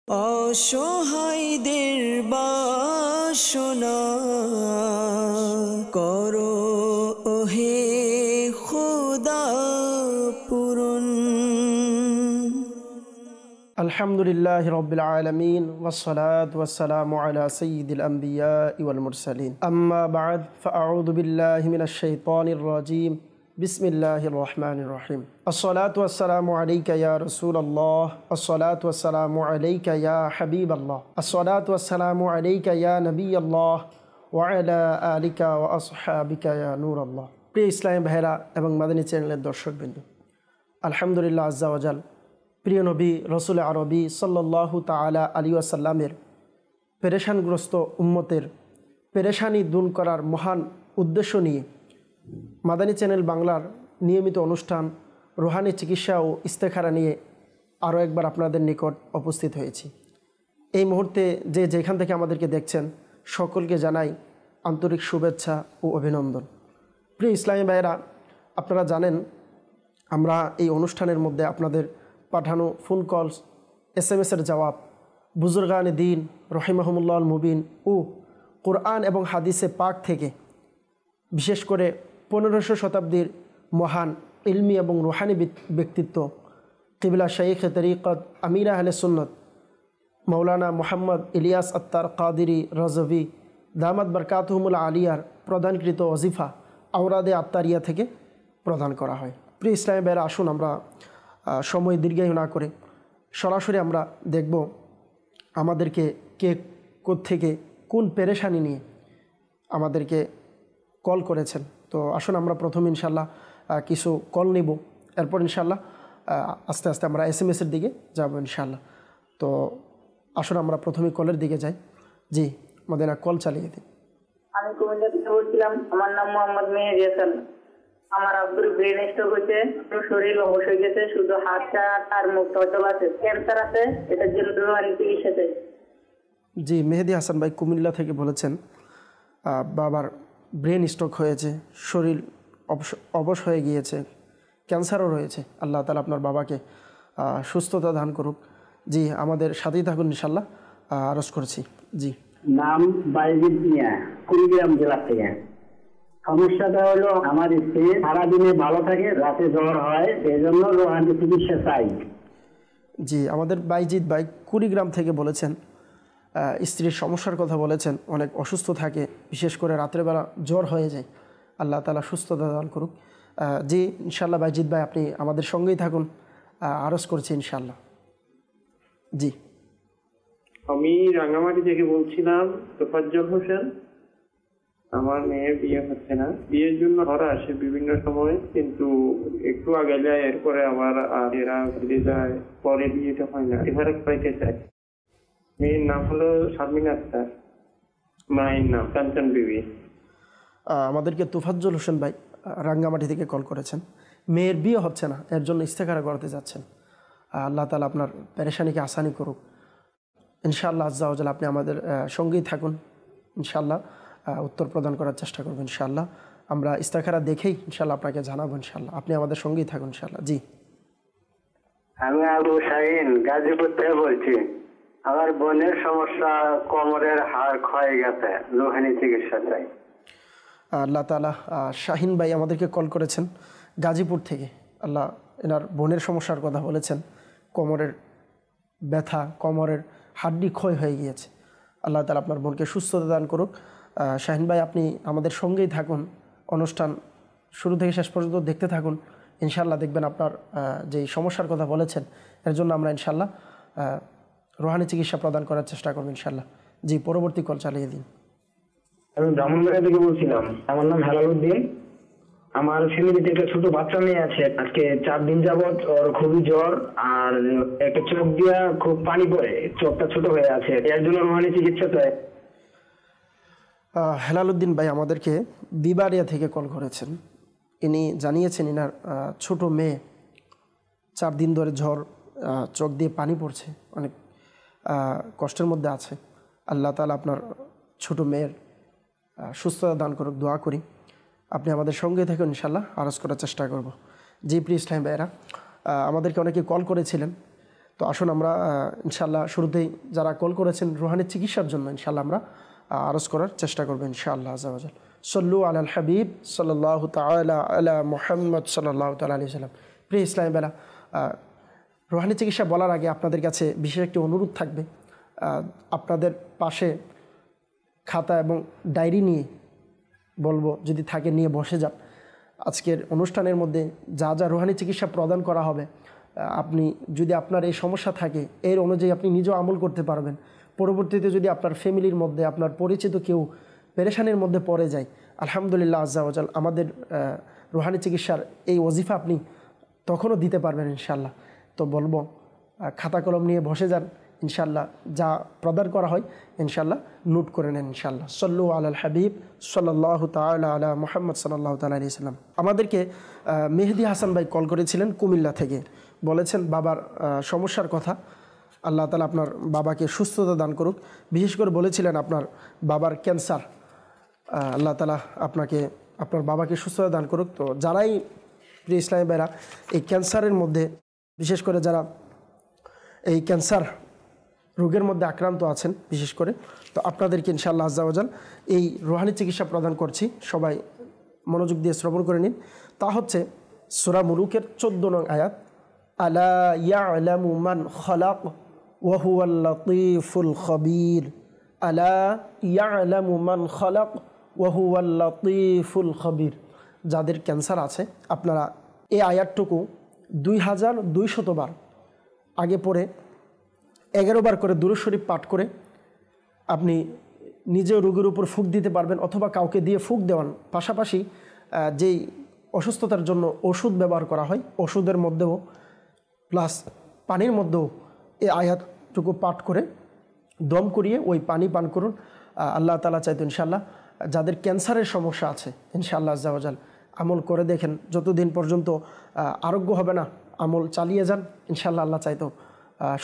অসহায়দের বাসনা করো ওহে খোদা পূরণ। আলহামদুলিল্লাহি রাব্বিল আলামিন ওয়াসসালাতু ওয়াসসালামু আলা সাইয়্যিদিল আমবিয়াই ওয়াল মুরসালিন আম্মা বা'দ ফাআউযু বিল্লাহি মিনাশ শাইতানির রাজীম বিসমিল্লাহির রহমানির রহিম আসসালাতু ওয়াসসালামু আলাইকা ইয়া রাসূলুল্লাহ আসসালাতু ওয়াসসালামু আলাইকা ইয়া হাবিবাল্লাহ আসসালাতু ওয়াসসালামু আলাইকা ইয়া নবিয়াল্লাহ ওয়া আলা আলিকা ওয়া আসহাবিকা ইয়া নূরাল্লাহ। প্রিয় ইসলামী ভাইরা এবং মাদানী চ্যানেলের দর্শকবৃন্দ, আলহামদুলিল্লাহ আজ্জা ওয়া জাল প্রিয় নবী রসুল আরবি সাল্লাল্লাহু তাআলা আলাইহি ওয়াসাল্লামের পেরেশানগ্রস্ত উম্মতের পেরেশানি দূর করার মহান উদ্দেশ্য নিয়ে মাদানী চ্যানেল বাংলার নিয়মিত অনুষ্ঠান রুহানি চিকিৎসা ও ইস্তেখারা নিয়ে আরও একবার আপনাদের নিকট উপস্থিত হয়েছি। এই মুহূর্তে যে যেখান থেকে আমাদেরকে দেখছেন সকলকে জানাই আন্তরিক শুভেচ্ছা ও অভিনন্দন। প্রিয় ইসলামী ভাইয়েরা, আপনারা জানেন আমরা এই অনুষ্ঠানের মধ্যে আপনাদের পাঠানো ফোন কলস, SMS-এর জবাব, বুজুর্গান দ্বীন রহিমাহুমুল্লাহ মুবিন ও কোরআন এবং হাদিসে পাক থেকে বিশেষ করে 1500 শতাব্দীর মহান ইলমি এবং রুহানি ব্যক্তিত্ব কিবলা শাইখ তরিকত আমির আহলে সুন্নত মৌলানা মোহাম্মদ ইলিয়াস আত্তার কাদিরি রজভি দামাত বরকাতুহুমুল আলিয়ার প্রদানকৃত ওজিফা আওরাদে আত্তারিয়া থেকে প্রদান করা হয়। প্রিয় ইসলামী ভাইয়েরা, আসুন আমরা সময় দীর্ঘায়ু না করে সরাসরি আমরা দেখব আমাদেরকে কে কোত্থেকে কোন পেরেশানি নিয়ে আমাদেরকে কল করেছেন। তো আসুন আমরা প্রথম ইনশাল্লাহ কিছু কল নিব, এরপর ইনশাল্লাহ আস্তে আস্তে আমরা SMS-এর দিকে যাব ইনশাল্লাহ। তো আসুন আমরা প্রথমে কলের দিকে যাই। জি মদিনা, কল চালিয়ে দিন। আমি কুমিল্লা থেকে বলছিলাম, আমার নাম মোহাম্মদ মেহেদি হাসান। আমার আব্বুর ব্রেন স্ট্রোক হয়েছে, শরীর অবশ হয়ে গেছে, শুধু হাতটা আর মুখটা অচল আছে, ক্যান্সার আছে, এটার জন্য রুহানি চিকিৎসা চাই। জি মেহেদি হাসান ভাই কুমিল্লা থেকে বলেছেন বাবার ব্রেন স্ট্রোক হয়েছে, শরীর অবশ হয়ে গিয়েছে, ক্যান্সারও রয়েছে। আল্লাহ তাআলা আপনার বাবাকে সুস্থতা দান করুক। জি আমাদের সাথেই থাকুন ইনশাল্লাহ, আরজ করছি। জি নাম বাইজিদ মিয়া, কুড়িগ্রাম জেলা থেকে। সমস্যাটা হলো আমার স্ত্রী সারাদিনে ভালো থাকে, রাতে জ্বর হয়, এই জন্য রোহানি চিকিৎসা চাই। জি আমাদের বাইজিদ ভাই কুড়িগ্রাম থেকে বলেছেন, স্ত্রীর সমস্যার কথা বলেছেন, অনেক অসুস্থ থাকে, বিশেষ করে রাত্রেবেলা জ্বর হয়ে যায়। আল্লাহ তাআলা সুস্থতা দান করুক। জি ইনশাল্লাহ বাইজিদ ভাই আপনি আমাদের সঙ্গেই থাকুন, আরজ করছি ইনশাল্লাহ। জি আমি রাঙ্গামাটি থেকে বলছিলাম, তোফাজ্জল হোসেন। আমার মেয়ের বিয়ে হচ্ছে না, বিয়ের জন্য ঘরে আসে বিভিন্ন সময়, কিন্তু একটু আগে যায়, এরপরে আবার এরা ফিরে যায়, পরে বিয়েটা হয় না। এবারে পাইতে চাই। মেয়ের নাম হলো শারমিন আক্তার, মায়ের নাম কাঞ্চন বিবি। আমাদেরকে তোফাজ্জল হোসেন ভাই রাঙ্গামাটি থেকে কল করেছেন, মেয়ের বিয়ে হচ্ছে না, এর জন্য ইস্তেখারা করতে যাচ্ছেন। আল্লাহ তাআলা আপনার পেরেশানিকে আসানি করুক ইনশাআল্লাহ। আজ্জা ওয়া জাল আপনি আমাদের সঙ্গেই থাকুন ইনশাআল্লাহ, উত্তর প্রদান করার চেষ্টা করবেন ইনশাআল্লাহ। আমরা ইস্তেখারা দেখেই ইনশাআল্লাহ আপনাকে জানাবো ইনশাআল্লাহ, আপনি আমাদের সঙ্গেই থাকুন ইনশাআল্লাহ। জি আমি আবু শাহিন গাজীপুর থেকে বলছি। আমার বোনের সমস্যা, কোমরের হাড় ক্ষয়ে গেছে, রোহানি চিকিৎসা চাই। আল্লাহ তাআলা শাহিন ভাই আমাদেরকে কল করেছেন গাজীপুর থেকে। আল্লাহ এনার বোনের সমস্যার কথা বলেছেন, কোমরের ব্যথা, কোমরের হাড্ডি ক্ষয় হয়ে গিয়েছে। আল্লাহ তাআলা আপনার বোনকে সুস্থতা দান করুক। শাহিন ভাই আপনি আমাদের সঙ্গেই থাকুন, অনুষ্ঠান শুরু থেকে শেষ পর্যন্ত দেখতে থাকুন ইনশাআল্লাহ। দেখবেন আপনার যেই সমস্যার কথা বলেছেন এর জন্য আমরা ইনশাআল্লাহ রুহানি চিকিৎসা প্রদান করার চেষ্টা করব ইনশাআল্লাহ। জি পরবর্তী কল চালিয়ে দিন। আমি ব্রাহ্মণবাড়িয়া থেকে বলছিলাম, আমার নাম হেলাল উদ্দিন। আমার ফ্যামিলিতে একটা ছোট বাচ্চা মেয়ে আছে, আজকে 4 দিন যাবত ওর খুবই জ্বর, আর একটা চোখ দিয়া খুব পানি পড়ে, চোখটা ছোট হয়ে আছে, এর জন্য রোহানি চিকিৎসা চাই। হেলাল উদ্দিন ভাই আমাদেরকে বিবারিয়া থেকে কল করেছেন। ইনি জানিয়েছেন ইনার ছোট মেয়ে 4 দিন ধরে জ্বর, চোখ দিয়ে পানি পড়ছে, অনেক কষ্টের মধ্যে আছে। আল্লাহ তাআলা আপনার ছোট মেয়ের সুস্থতা দান করুক, দোয়া করি। আপনি আমাদের সঙ্গে থাকুন ইনশাআল্লাহ, আরজ করার চেষ্টা করব। জি প্লিজ টাইম ভাইয়েরা, আমাদেরকে অনেকে কল করেছিলেন তো আসুন আমরা ইনশাআল্লাহ শুরুতেই যারা কল করেছেন রুহানি চিকিৎসার জন্য ইনশাআল্লাহ আমরা আরজ করার চেষ্টা করবো ইনশাআল্লাহ আযজা ওয়া জাল। সল্লু আলাল হাবিব সাল্লাল্লাহু তাআলা আলা মুহাম্মদ সাল্লাল্লাহু তাআলা আলাইহি ওয়াসাল্লাম। প্রিয় ইসলামী বেলা, রুহানি চিকিৎসা বলার আগে আপনাদের কাছে বিশেষ একটি অনুরোধ থাকবে। আপনাদের পাশে খাতা এবং ডায়েরি নিয়ে বলবো, যদি থাকে নিয়ে বসে যান। আজকের অনুষ্ঠানের মধ্যে যা যা রুহানি চিকিৎসা প্রদান করা হবে, আপনি যদি আপনার এই সমস্যা থাকে এর অনুযায়ী আপনি নিজেও আমল করতে পারবেন। পরবর্তীতে যদি আপনার ফ্যামিলির মধ্যে আপনার পরিচিত কেউ পেরেশানির মধ্যে পড়ে যায়, আলহামদুলিল্লাহ আযজা ওয়া জাল আমাদের রুহানি চিকিৎসার এই ওজিফা আপনি তখনও দিতে পারবেন ইনশাআল্লাহ। তো বলবো খাতা কলম নিয়ে বসে যান, ইনশাআল্লাহ যা প্রদান করা হয় ইনশাআল্লাহ নোট করে নেন ইনশাআল্লাহ। সল্লু আলাল হাবিব সাল্লাল্লাহু তাআলা আলা মুহাম্মদ সাল্লাল্লাহু তাআলা আলাইহি সাল্লাম। আমাদেরকে মেহেদি হাসান ভাই কল করেছিলেন কুমিল্লা থেকে, বলেছেন বাবার সমস্যার কথা। আল্লাহ তাআলা আপনার বাবাকে সুস্থতা দান করুক। বিশেষ করে বলেছিলেন আপনার বাবার ক্যান্সার, আল্লাহ তাআলা আপনার বাবাকে সুস্থতা দান করুক। তো যারাই প্রিয় ইসলামী ভাইরা এই ক্যান্সারের মধ্যে, বিশেষ করে যারা এই ক্যান্সার রোগের মধ্যে আক্রান্ত আছেন বিশেষ করে, তো আপনাদেরকে ইনশাআল্লাহ আযজা ওয়া জাল এই রুহানি চিকিৎসা প্রদান করছি। সবাই মনোযোগ দিয়ে শ্রবণ করে নিন। তা হচ্ছে সূরা মুলুকের 14 নং আয়াত, আলা ইয়ালামু মান খালাক ওয়া হুয়াল লাতীফুল খবীর। আলা ইয়ালামু মান খালাক ওয়া হুয়াল লাতীফুল খবীর। যাদের ক্যান্সার আছে আপনারা এই আয়াতটুকু 2200 বার আগে পড়ে 11 বার করে দুরূদ শরীফ পাঠ করে আপনি নিজেও রোগীর উপর ফুঁক দিতে পারবেন, অথবা কাউকে দিয়ে ফুঁক দেওয়ান। পাশাপাশি যেই অসুস্থতার জন্য ওষুধ ব্যবহার করা হয়, ওষুধের মধ্যেও প্লাস পানির মধ্যেও এই আয়াতটুকু পাঠ করে দম করিয়ে ওই পানি পান করুন। আল্লাহ তাআলা চাইতো ইনশাআল্লাহ যাদের ক্যান্সারের সমস্যা আছে ইনশাআল্লাহ আযজা ওয়া জাল আমল করে দেখেন, যতদিন পর্যন্ত আরোগ্য হবে না আমল চালিয়ে যান, ইনশাআল্লাহ আল্লাহ চাইতো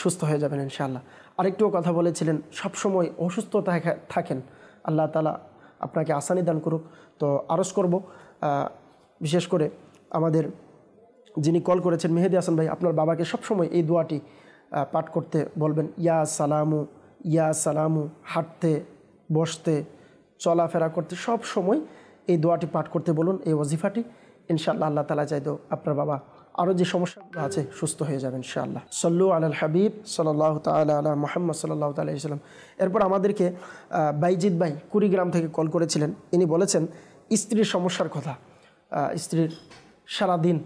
সুস্থ হয়ে যাবেন ইনশাআল্লাহ। আরেকটুও কথা বলেছিলেন, সবসময় অসুস্থ থাকেন, আল্লাহ তাআলা আপনাকে আসানি দান করুক। তো আরজ করব, বিশেষ করে আমাদের যিনি কল করেছেন মেহেদি হাসান ভাই, আপনার বাবাকে সবসময় এই দোয়াটি পাঠ করতে বলবেন। ইয়া সালামু ইয়া সালামু, হাঁটতে বসতে চলাফেরা করতে সব সময় এই দোয়াটি পাঠ করতে বলুন, এই ওজিফাটি। ইনশাআল্লাহ আল্লাহ তাআলা চাইতো আপনার বাবা আরও যে সমস্যাগুলো আছে সুস্থ হয়ে যাবেন ইনশাআল্লাহ। সল্লু আলাল হাবিব সাল্লাল্লাহু তাআলা আলা মুহাম্মদ সাল্লাল্লাহু তাআলা আলাইহি ওয়াসাল্লাম। এরপর আমাদেরকে বাইজিদ ভাই কুড়িগ্রাম থেকে কল করেছিলেন। ইনি বলেছেন স্ত্রীর সমস্যার কথা। স্ত্রীর সারাদিন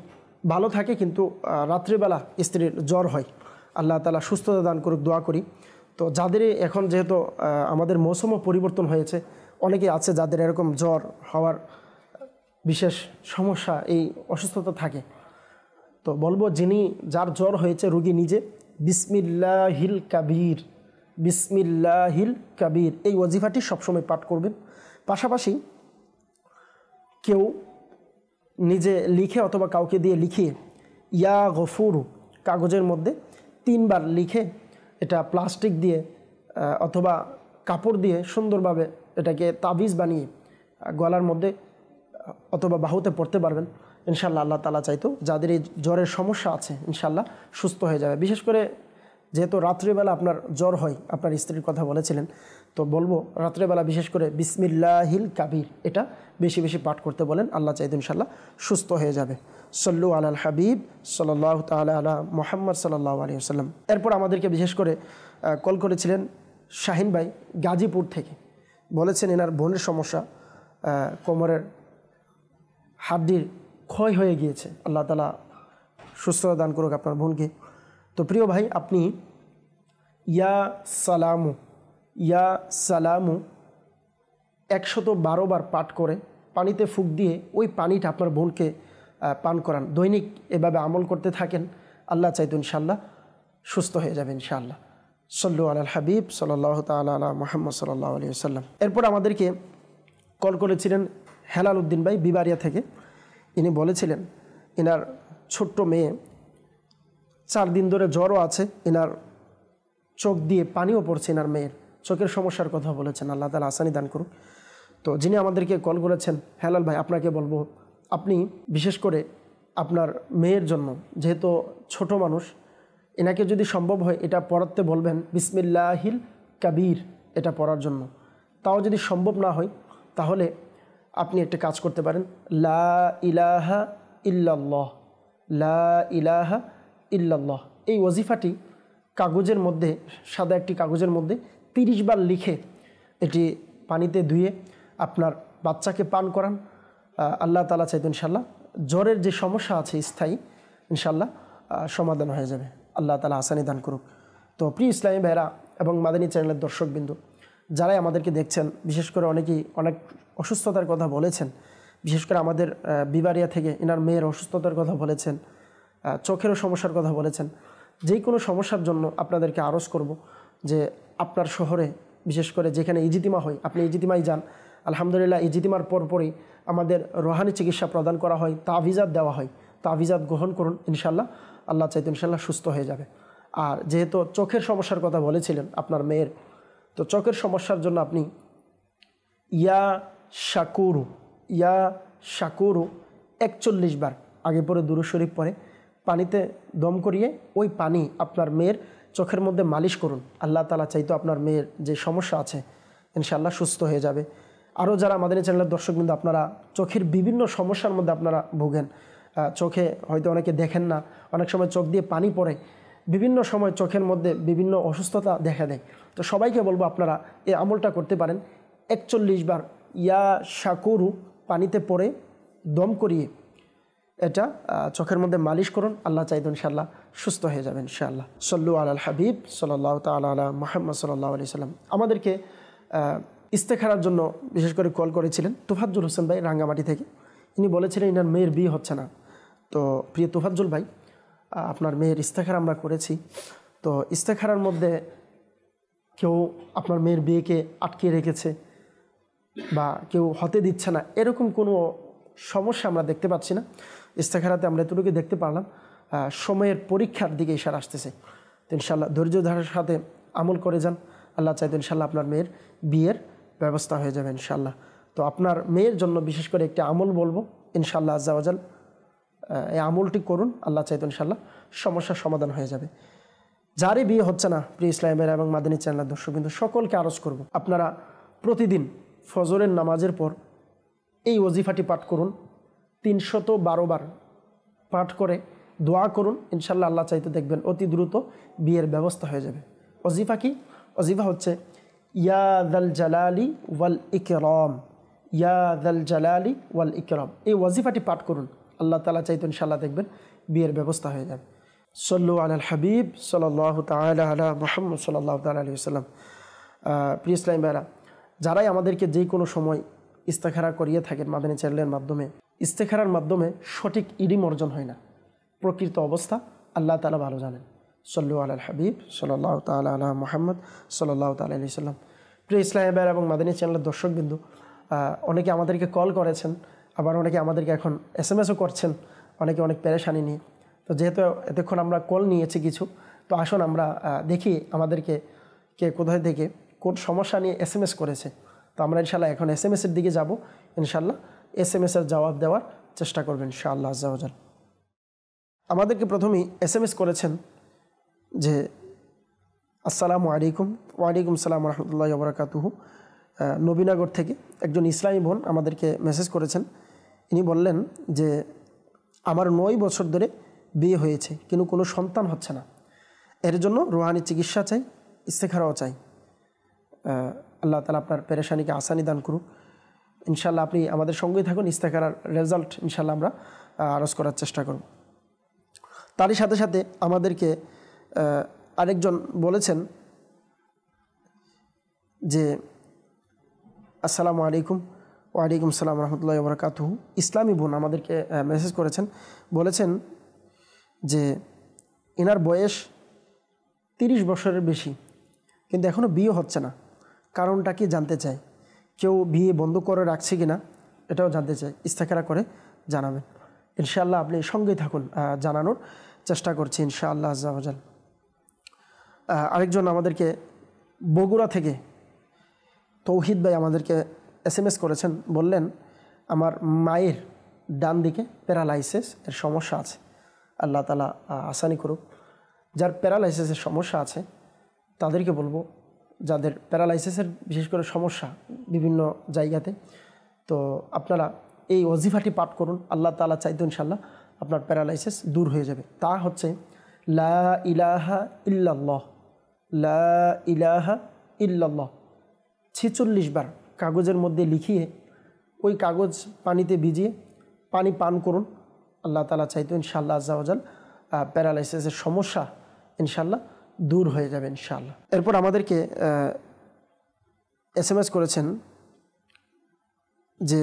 ভালো থাকে কিন্তু রাত্রিবেলা স্ত্রীর জ্বর হয়। আল্লাহ তাআলা সুস্থতা দান করুক, দোয়া করি। তো যাদের এখন যেহেতু আমাদের মৌসুমও পরিবর্তন হয়েছে, অনেকে আছে যাদের এরকম জ্বর হওয়ার বিশেষ সমস্যা, এই অসুস্থতা থাকে। তো বলবো যার জ্বর হয়েছে রোগী নিজে বিসমিল্লাহিল কাবীর, বিসমিল্লাহিল কাবীর এই ওয়াজিফাটি সবসময় পাঠ করবেন। পাশাপাশি কেউ নিজে লিখে অথবা কাউকে দিয়ে লিখিয়ে ইয়া গফুরু কাগজের মধ্যে 3 বার লিখে, এটা প্লাস্টিক দিয়ে অথবা কাপড় দিয়ে সুন্দরভাবে এটাকে তাবিজ বানিয়ে গলার মধ্যে অথবা বাহুতে পড়তে পারবেন ইনশাআল্লাহ। আল্লাহ তাআলা চাইতো যাদের এই জ্বরের সমস্যা আছে ইনশাআল্লাহ সুস্থ হয়ে যাবে। বিশেষ করে যেহেতু রাত্রিবেলা আপনার জ্বর হয়, আপনার স্ত্রীর কথা বলেছিলেন, তো বলবো রাত্রিবেলা বিশেষ করে বিসমিল্লাহিল কাবীর এটা বেশি বেশি পাঠ করতে বলেন, আল্লাহ চাইতো ইনশাআল্লাহ সুস্থ হয়ে যাবে। সল্লু আলাল হাবিব সাল্লাল্লাহু তাআলা আলা মুহাম্মদ সাল্লাল্লাহু আলাইহি ওয়াসাল্লাম। এরপর আমাদেরকে বিশেষ করে কল করেছিলেন শাহিন ভাই গাজীপুর থেকে, বলেছেন এনার বোনের সমস্যা, কোমরের হাড্ডির ক্ষয় হয়ে গিয়েছে। আল্লাহ তাআলা সুস্থতা দান করুক আপনার বোনকে। তো প্রিয় ভাই, আপনি ইয়া সালামু 112 বার পাঠ করে পানিতে ফুঁক দিয়ে ওই পানিটা আপনার বোনকে পান করান। দৈনিক এভাবে আমল করতে থাকেন, আল্লাহ চাইতো ইনশাআল্লাহ সুস্থ হয়ে যাবে ইনশাআল্লাহ। সল্লু আলাল হাবিব সাল্লাল্লাহু তাআলা আলা মুহাম্মদ সাল্লাল্লাহু আলাইহি ওয়াসাল্লাম। এরপর আমাদেরকে কল করেছিলেন হেলাল উদ্দিন ভাই বিবারিয়া থেকে। ইনি বলেছিলেন এনার ছোট্ট মেয়ে 4 দিন ধরে জ্বরও আছে, এনার চোখ দিয়ে পানিও পড়ছে, এনার মেয়ের চোখের সমস্যার কথা বলেছেন, আল্লাহ তাআলা আসানি দান করুক। তো যিনি আমাদেরকে কল করেছেন হেলাল ভাই, আপনাকে বলবো আপনি বিশেষ করে আপনার মেয়ের জন্য, যেহেতু ছোট মানুষ, এনাকে যদি সম্ভব হয় এটা পড়াতে বলবেন বিসমিল্লাহিল কাবীর, এটা পড়ার জন্য। তাও যদি সম্ভব না হয় তাহলে আপনি একটা কাজ করতে পারেন, লা ইলাহা ইল্লাল্লাহ, লা ইলাহা ইল্লাল্লাহ। এই ওয়াজিফাটি কাগজের মধ্যে, সাদা একটি কাগজের মধ্যে 30 বার লিখে এটি পানিতে ধুয়ে আপনার বাচ্চাকে পান করান। আল্লাহ তাআলা চাইতো ইনশাল্লাহ জ্বরের যে সমস্যা আছে স্থায়ী ইনশাল্লাহ সমাধান হয়ে যাবে। আল্লাহ তাআলা আসানি দান করুক। তো প্রিয় ইসলামী ভাইরা এবং মাদানী চ্যানেলের দর্শকবৃন্দ, যারাই আমাদেরকে দেখছেন, বিশেষ করে অনেকেই অনেক অসুস্থতার কথা বলেছেন, বিশেষ করে আমাদের বিবারিয়া থেকে এনার মেয়ের অসুস্থতার কথা বলেছেন, চোখেরও সমস্যার কথা বলেছেন। যেই কোনো সমস্যার জন্য আপনাদেরকে আরজ করব যে আপনার শহরে, বিশেষ করে যেখানে ইজিতিমা হয়, আপনি ইজিতিমায় যান। আলহামদুলিল্লাহ ইজিতিমার পরপরই আমাদের রোহানি চিকিৎসা প্রদান করা হয়, তাবিজাত দেওয়া হয়। তাবিজাত গ্রহণ করুন, ইনশাল্লাহ আল্লাহ চাইতে ইনশাল্লাহ সুস্থ হয়ে যাবে। আর যেহেতু চোখের সমস্যার কথা বলেছিলেন আপনার মেয়ের, তো চোখের সমস্যার জন্য আপনি ইয়া শাকুরু, ইয়া শাকুরু 41 বার আগে পরে দুরূদ শরীফ পরে পানিতে দম করিয়ে ওই পানি আপনার মেয়ের চোখের মধ্যে মালিশ করুন। আল্লাহ তাআলা চাইতো আপনার মেয়ের যে সমস্যা আছে ইনশাআল্লাহ সুস্থ হয়ে যাবে। আরও যারা আমাদের চ্যানেলের দর্শকবৃন্দ, আপনারা চোখের বিভিন্ন সমস্যার মধ্যে আপনারা ভোগেন, চোখে হয়তো অনেকে দেখেন না, অনেক সময় চোখ দিয়ে পানি পড়ে, বিভিন্ন সময় চোখের মধ্যে বিভিন্ন অসুস্থতা দেখা দেয়। তো সবাইকে বলবো আপনারা এই আমলটা করতে পারেন। 41 বার ইয়া শাকুরু পানিতে পড়ে দম করিয়ে এটা চোখের মধ্যে মালিশ করুন। আল্লাহ চাইতো ইনশাআল্লাহ সুস্থ হয়ে যাবেন ইনশাআল্লাহ। সল্লু আলাল হাবিব সাল্লাল্লাহু তাআলা আলা মুহাম্মদ সাল্লাল্লাহু আলাইহি সাল্লাম। আমাদেরকে ইস্তেখারার জন্য বিশেষ করে কল করেছিলেন তোফাজ্জল হোসেন ভাই রাঙ্গামাটি থেকে। ইনি বলেছিলেন ইনার মেয়ের বিয়ে হচ্ছে না। তো প্রিয় তোফাজ্জল ভাই, আপনার মেয়ের ইস্তেখারা আমরা করেছি। তো ইস্তেখারার মধ্যে কেউ আপনার মেয়ের বিয়েকে আটকে রেখেছে বা কেউ হতে দিচ্ছে না, এরকম কোনো সমস্যা আমরা দেখতে পাচ্ছি না। ইস্তেখারাতে আমরা এতটুকু দেখতে পারলাম সময়ের পরীক্ষার দিকে ইশারা আসতেছে। তো ইনশাআল্লাহ ধৈর্য ধারার সাথে আমল করে যান। আল্লাহ চাইতো ইনশাআল্লাহ আপনার মেয়ের বিয়ের ব্যবস্থা হয়ে যাবে ইনশাআল্লাহ। তো আপনার মেয়ের জন্য বিশেষ করে একটি আমল বলবো ইনশাআল্লাহ আজ্জা ওয়াজাল, এই আমলটি করুন। আল্লাহ চাইতো ইনশাআল্লাহ সমস্যার সমাধান হয়ে যাবে। যারই বিয়ে হচ্ছে না, প্রিয় ইসলামের এবং মাদানী চ্যানেলের দর্শক কিন্তু সকলকে আরজ করব, আপনারা প্রতিদিন ফজরের নামাজের পর এই ওজিফাটি পাঠ করুন। 312 বার পাঠ করে দোয়া করুন। ইনশাআল্লাহ আল্লাহ চাইতে দেখবেন অতি দ্রুত বিয়ের ব্যবস্থা হয়ে যাবে। ওজিফা কি? ওজিফা হচ্ছে ইয়া যাল জালালি ওয়াল ইকরাম, ইয়া যাল জালালি ওয়াল ইকরাম। এই ওজিফাটি পাঠ করুন। আল্লাহ তাআলা চাইতে ইনশাআল্লাহ দেখবেন বিয়ের ব্যবস্থা হয়ে যাবে। সল্লু আলাল হাবিব সাল্লাল্লাহু তাআলা আলা মুহাম্মদ সাল্লাল্লাহু তাআলা আলাইহি ওয়াসাল্লাম। প্রিয় ইসলামী ভাইরা, যারাই আমাদেরকে যে কোনো সময় ইস্তেখারা করিয়ে থাকেন মাদানী চ্যানেলের মাধ্যমে, ইস্তেখারার মাধ্যমে সঠিক ইলম অর্জন হয় না। প্রকৃত অবস্থা আল্লাহ তাআলা ভালো জানেন। সল্লু আলাল হাবিব সাল্লাল্লাহু তাআলা আলা মুহাম্মদ সাল্লাল্লাহু তাআলা আলাইহি ওয়াসাল্লাম। প্রিয় ইসলামী ভাইরা এবং মাদানী চ্যানেলের দর্শকবৃন্দ, অনেকে আমাদেরকে কল করেছেন, আবার অনেকে আমাদেরকে এখন SMS ও করছেন, অনেকে অনেক পেরেশানি নিয়ে। তো যেহেতু এতক্ষণ আমরা কল নিয়েছি কিছু, তো আসুন আমরা দেখি আমাদেরকে কে কোথায় থেকে কোন সমস্যা নিয়ে SMS করেছে। তো আমরা ইনশাআল্লাহ এখন SMS-এর দিকে যাব। ইনশাআল্লাহ SMS-এর জবাব দেওয়ার চেষ্টা করবেন ইনশাআল্লাহ আজ্জা ওয়াজাল। আমাদেরকে প্রথমেই SMS করেছেন যে আসসালামু আলাইকুম। ওয়ালাইকুম সালাম রহমতুল্লাহি ওয়া বারাকাতুহু। নবীনগর থেকে একজন ইসলামী বোন আমাদেরকে মেসেজ করেছেন। ইনি বললেন যে আমার 9 বছর ধরে বিয়ে হয়েছে কিন্তু কোনো সন্তান হচ্ছে না, এর জন্য রুহানি চিকিৎসা চাই, ইস্তেখারাও চাই। আল্লাহ তাআলা আপনার পেরেশানিকে আসানি দান করুক। ইনশাআল্লাহ আপনি আমাদের সঙ্গেই থাকুন, ইস্তেখারার রেজাল্ট ইনশাআল্লাহ আমরা আরজ করার চেষ্টা করব। তারই সাথে সাথে আমাদেরকে আরেকজন বলেছেন যে আসসালামু আলাইকুম। ওয়ালাইকুম সালাম রহমতুল্লাহি ওয়া বারাকাতুহু। ইসলামী বোন আমাদেরকে মেসেজ করেছেন, বলেছেন যে এনার বয়স 30 বছরের বেশি কিন্তু এখনও বিয়ে হচ্ছে না, কারণটা কি জানতে চাই। কেউ বিয়ে বন্ধ করে রাখছে কি না এটাও জানতে চাই, ইস্তেখারা করে জানাবেন। ইনশাআল্লাহ আপনি সঙ্গেই থাকুন, জানানোর চেষ্টা করছি ইনশাআল্লাহ আজ্জা ওয়াজাল। আরেকজন আমাদেরকে বগুড়া থেকে তৌহিদ ভাই আমাদেরকে SMS করেছেন, বললেন আমার মায়ের ডান দিকে প্যারালাইসিস এর সমস্যা আছে, আল্লাহ তাআলা আসানি করুক। যার প্যারালাইসিসের সমস্যা আছে তাদেরকে বলবো, যাদের প্যারালাইসিসের বিশেষ করে সমস্যা বিভিন্ন জায়গাতে, তো আপনারা এই ওয়াজিফাটি পাঠ করুন। আল্লাহ তাআলা চাইতো ইনশাল্লাহ আপনার প্যারালাইসিস দূর হয়ে যাবে। তা হচ্ছে লা ইলাহা ইল্লাল্লাহ, লা ইলাহা ইল্লাল্লাহ 46 বার কাগজের মধ্যে লিখিয়ে ওই কাগজ পানিতে ভিজিয়ে পানি পান করুন। আল্লাহ তাআলা চাইতো ইনশাআল্লাহ আজ্জা ওয়াজাল প্যারালাইসিসের সমস্যা ইনশাআল্লাহ দূর হয়ে যাবে ইনশাআল্লাহ। এরপর আমাদেরকে SMS করেছেন যে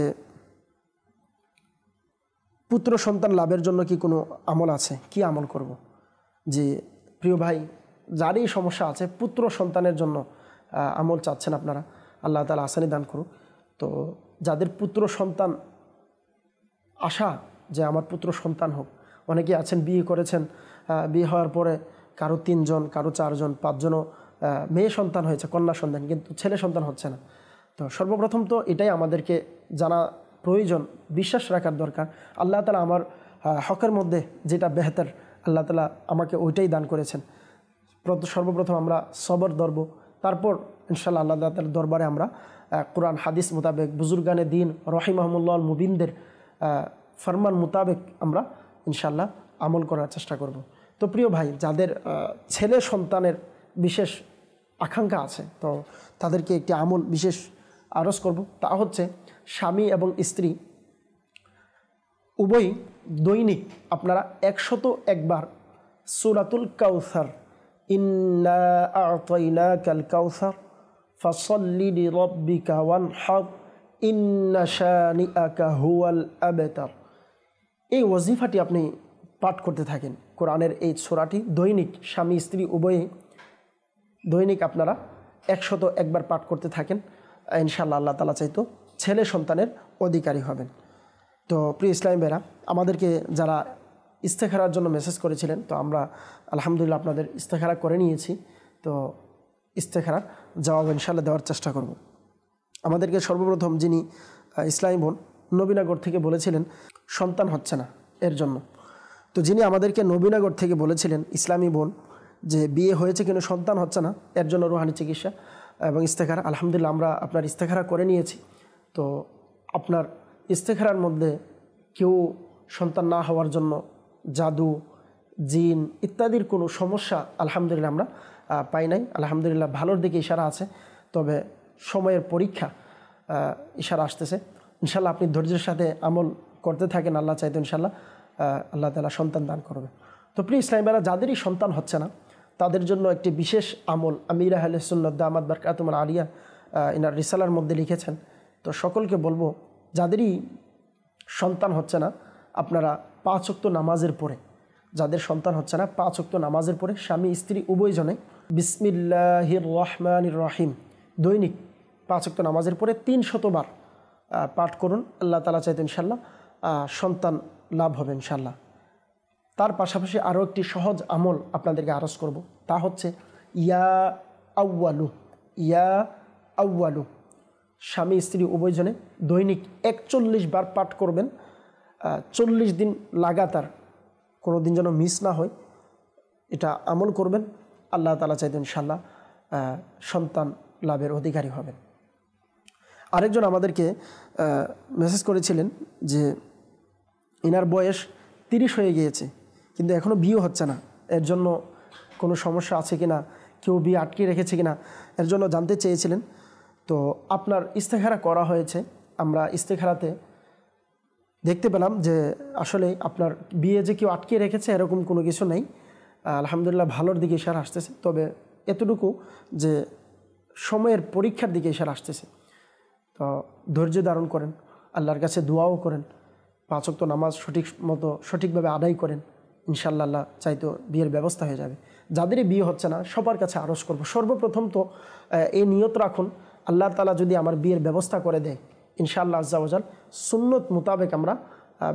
পুত্র সন্তান লাভের জন্য কি কোনো আমল আছে, কি আমল করব। যে প্রিয় ভাই, যারই সমস্যা আছে পুত্র সন্তানের জন্য আমল চাচ্ছেন আপনারা, আল্লাহ তাআলা আসানি দান করুন। তো যাদের পুত্র সন্তান আশা যে আমার পুত্র সন্তান হোক, অনেকে আছেন বিয়ে করেছেন, বিয়ে হওয়ার পরে কারো 3 জন, কারো 4 জন, 5 জনও মেয়ে সন্তান হয়েছে, কন্যা সন্তান, কিন্তু ছেলে সন্তান হচ্ছে না। তো সর্বপ্রথম তো এটাই আমাদেরকে জানা প্রয়োজন, বিশ্বাস রাখার দরকার আল্লাহ তাআলা আমার হকের মধ্যে যেটা বেহতর আল্লাহ তাআলা আমাকে ওইটাই দান করেছেন। সর্বপ্রথম আমরা সবর ধরব, তারপর ইনশাআল্লাহ আল্লাহ তাআলার দরবারে আমরা কোরআন হাদিস মোতাবেক বুজুর্গানে দিন রহিমাহুমুল্লাহ মুবিনদের ফরমান মোতাবেক আমরা ইনশাআল্লাহ আমল করার চেষ্টা করব। তো প্রিয় ভাই, যাদের ছেলে সন্তানের বিশেষ আকাঙ্ক্ষা আছে, তো তাদেরকে একটি আমল বিশেষ আরজ করব। তা হচ্ছে স্বামী এবং স্ত্রী উভয়ই দৈনিক আপনারা 101 বার সূরাতুল কাউসার, ইন্না আ'তাইনাকাল কাউসার ফাসাল্লি লিরাব্বিকা ওয়ানহার ইন্না শানিআকা হুয়াল আবতার, এই ওয়াজিফাটি আপনি পাঠ করতে থাকেন। কোরআনের এই সূরাটি দৈনিক স্বামী স্ত্রী উভয়ে দৈনিক আপনারা 101 বার পাঠ করতে থাকেন। ইনশাআল্লাহ আল্লাহ তাআলা চাইতো ছেলে সন্তানের অধিকারী হবেন। তো প্রিয় ইসলামী ভাইরা, আমাদেরকে যারা ইস্তেখারার জন্য মেসেজ করেছিলেন, তো আমরা আলহামদুলিল্লাহ আপনাদের ইস্তেখারা করে নিয়েছি। তো ইস্তেখারার জবাব ইনশাআল্লাহ দেওয়ার চেষ্টা করব। আমাদেরকে সর্বপ্রথম যিনি ইসলামী বোন নবীনগর থেকে বলেছিলেন সন্তান হচ্ছে না এর জন্য, তো যিনি আমাদেরকে নবীনগর থেকে বলেছিলেন ইসলামী বোন যে বিয়ে হয়েছে কিন্তু সন্তান হচ্ছে না, এর জন্য রুহানি চিকিৎসা এবং ইস্তেখারা, আলহামদুলিল্লাহ আমরা আপনার ইস্তেখারা করে নিয়েছি। তো আপনার ইস্তেখারার মধ্যে কেউ সন্তান না হওয়ার জন্য জাদু, জিন ইত্যাদির কোনো সমস্যা আলহামদুলিল্লাহ আমরা পাই নাই। আলহামদুলিল্লাহ ভালোর দিকে ইশারা আছে, তবে সময়ের পরীক্ষা ইশারা আসতেছে। ইনশাআল্লাহ আপনি ধৈর্যের সাথে আমল করতে থাকেন, আল্লাহ চাইতো ইনশাআল্লাহ আল্লাহ তাআলা সন্তান দান করবে। তো প্রিয় ইসলামীরা, যাদেরই সন্তান হচ্ছে না তাদের জন্য একটি বিশেষ আমল আমির আহলে সুন্নাত দামাত বারকাতুহুল আলিয়া ইনার রিসালার মধ্যে লিখেছেন। তো সকলকে বলবো, যাদেরই সন্তান হচ্ছে না আপনারা 5 ওয়াক্ত নামাজের পরে, যাদের সন্তান হচ্ছে না 5 ওয়াক্ত নামাজের পরে স্বামী স্ত্রী উভয়জনে বিসমিল্লাহির রহমানির রহিম দৈনিক 5 ওয়াক্ত নামাজের পরে 300 বার পাঠ করুন। আল্লাহ তাআলা চাইতো ইনশাআল্লাহ সন্তান লাভ হবে ইনশাআল্লাহ। তার পাশাপাশি আরও একটি সহজ আমল আপনাদেরকে আরজ করব, তা হচ্ছে ইয়া আউয়ালু, ইয়া আউয়ালু স্বামী স্ত্রী উভয়জনে দৈনিক 41 বার পাঠ করবেন। 40 দিন লাগাতার, কোনো দিন যেন মিস না হয়, এটা আমল করবেন। আল্লাহ তাআলা চাইতেন ইনশাআল্লাহ সন্তান লাভের অধিকারী হবেন। আরেকজন আমাদেরকে মেসেজ করেছিলেন যে ইনার বয়স 30 হয়ে গিয়েছে কিন্তু এখনও বিয়ে হচ্ছে না, এর জন্য কোনো সমস্যা আছে কিনা, কেউ বিয়ে আটকে রেখেছে কিনা, এর জন্য জানতে চেয়েছিলেন। তো আপনার ইস্তেখারা করা হয়েছে, আমরা ইস্তেখারাতে দেখতে পেলাম যে আসলে আপনার বিয়ে যে কেউ আটকে রেখেছে এরকম কোনো কিছু নেই। আলহামদুলিল্লাহ ভালোর দিকে ইশারা আসতেছে, তবে এতটুকু যে সময়ের পরীক্ষার দিকে ইশারা আসতেছে। তো ধৈর্য ধারণ করেন, আল্লাহর কাছে দোয়াও করেন, 5 ওয়াক্ত নামাজ সঠিকভাবে আদায় করেন, ইনশাআল্লাহ আল্লাহ চাইতো বিয়ের ব্যবস্থা হয়ে যাবে। যাদেরই বিয়ে হচ্ছে না সবার কাছে আরজ করব, সর্বপ্রথম তো এই নিয়ত রাখুন, আল্লাহ তাআলা যদি আমার বিয়ের ব্যবস্থা করে দেয় ইনশাআল্লাহ আজ্জা ওয়াজাল সুন্নত মোতাবেক আমরা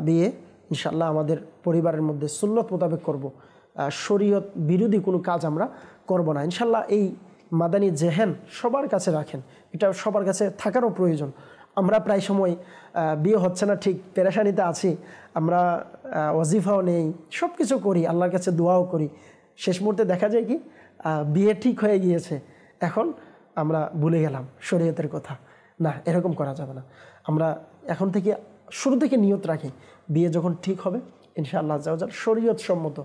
বিয়ে ইনশাআল্লাহ আমাদের পরিবারের মধ্যে সুন্নত মোতাবেক করব, শরীয়ত বিরোধী কোনো কাজ আমরা করব না ইনশাআল্লাহ। এই মাদানী জেহেন সবার কাছে রাখেন, এটা সবার কাছে থাকারও প্রয়োজন। আমরা প্রায় সময় বিয়ে হচ্ছে না ঠিক পেরেশানিতে আছি, আমরা ওয়াজিফাও নেই, সব কিছু করি, আল্লাহর কাছে দোয়াও করি, শেষ মুহূর্তে দেখা যায় কি বিয়ে ঠিক হয়ে গিয়েছে, এখন আমরা ভুলে গেলাম শরীয়তের কথা। না, এরকম করা যাবে না। আমরা এখন থেকে শুরু থেকে নিয়ত রাখি, বিয়ে যখন ঠিক হবে ইনশাআল্লাহ আজ্জা ওয়া জাল শরীয়ত সম্মত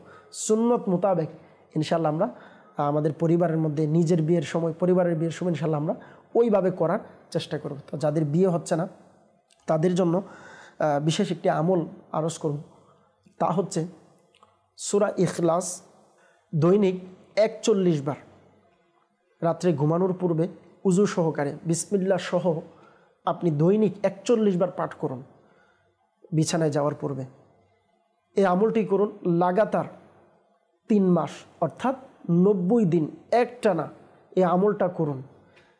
সুন্নত মোতাবেক ইনশাআল্লাহ আমরা আমাদের পরিবারের মধ্যে নিজের বিয়ের সময়, পরিবারের বিয়ের সময় ইনশাআল্লাহ আমরা ওইভাবে করার চেষ্টা করব। তো যাদের বিয়ে হচ্ছে না তাদের জন্য বিশেষ একটি আমল আরজ করব, তা হচ্ছে সূরা ইখলাস দৈনিক 41 বার রাত্রে ঘুমানোর পূর্বে উযু সহকারে বিসমিল্লাহ সহ আপনি দৈনিক 41 বার পাঠ করুন বিছানায় যাওয়ার পূর্বে। এই আমলটি করুন লাগাতার 3 মাস, অর্থাৎ 90 দিন একটানা এই আমলটা করুন।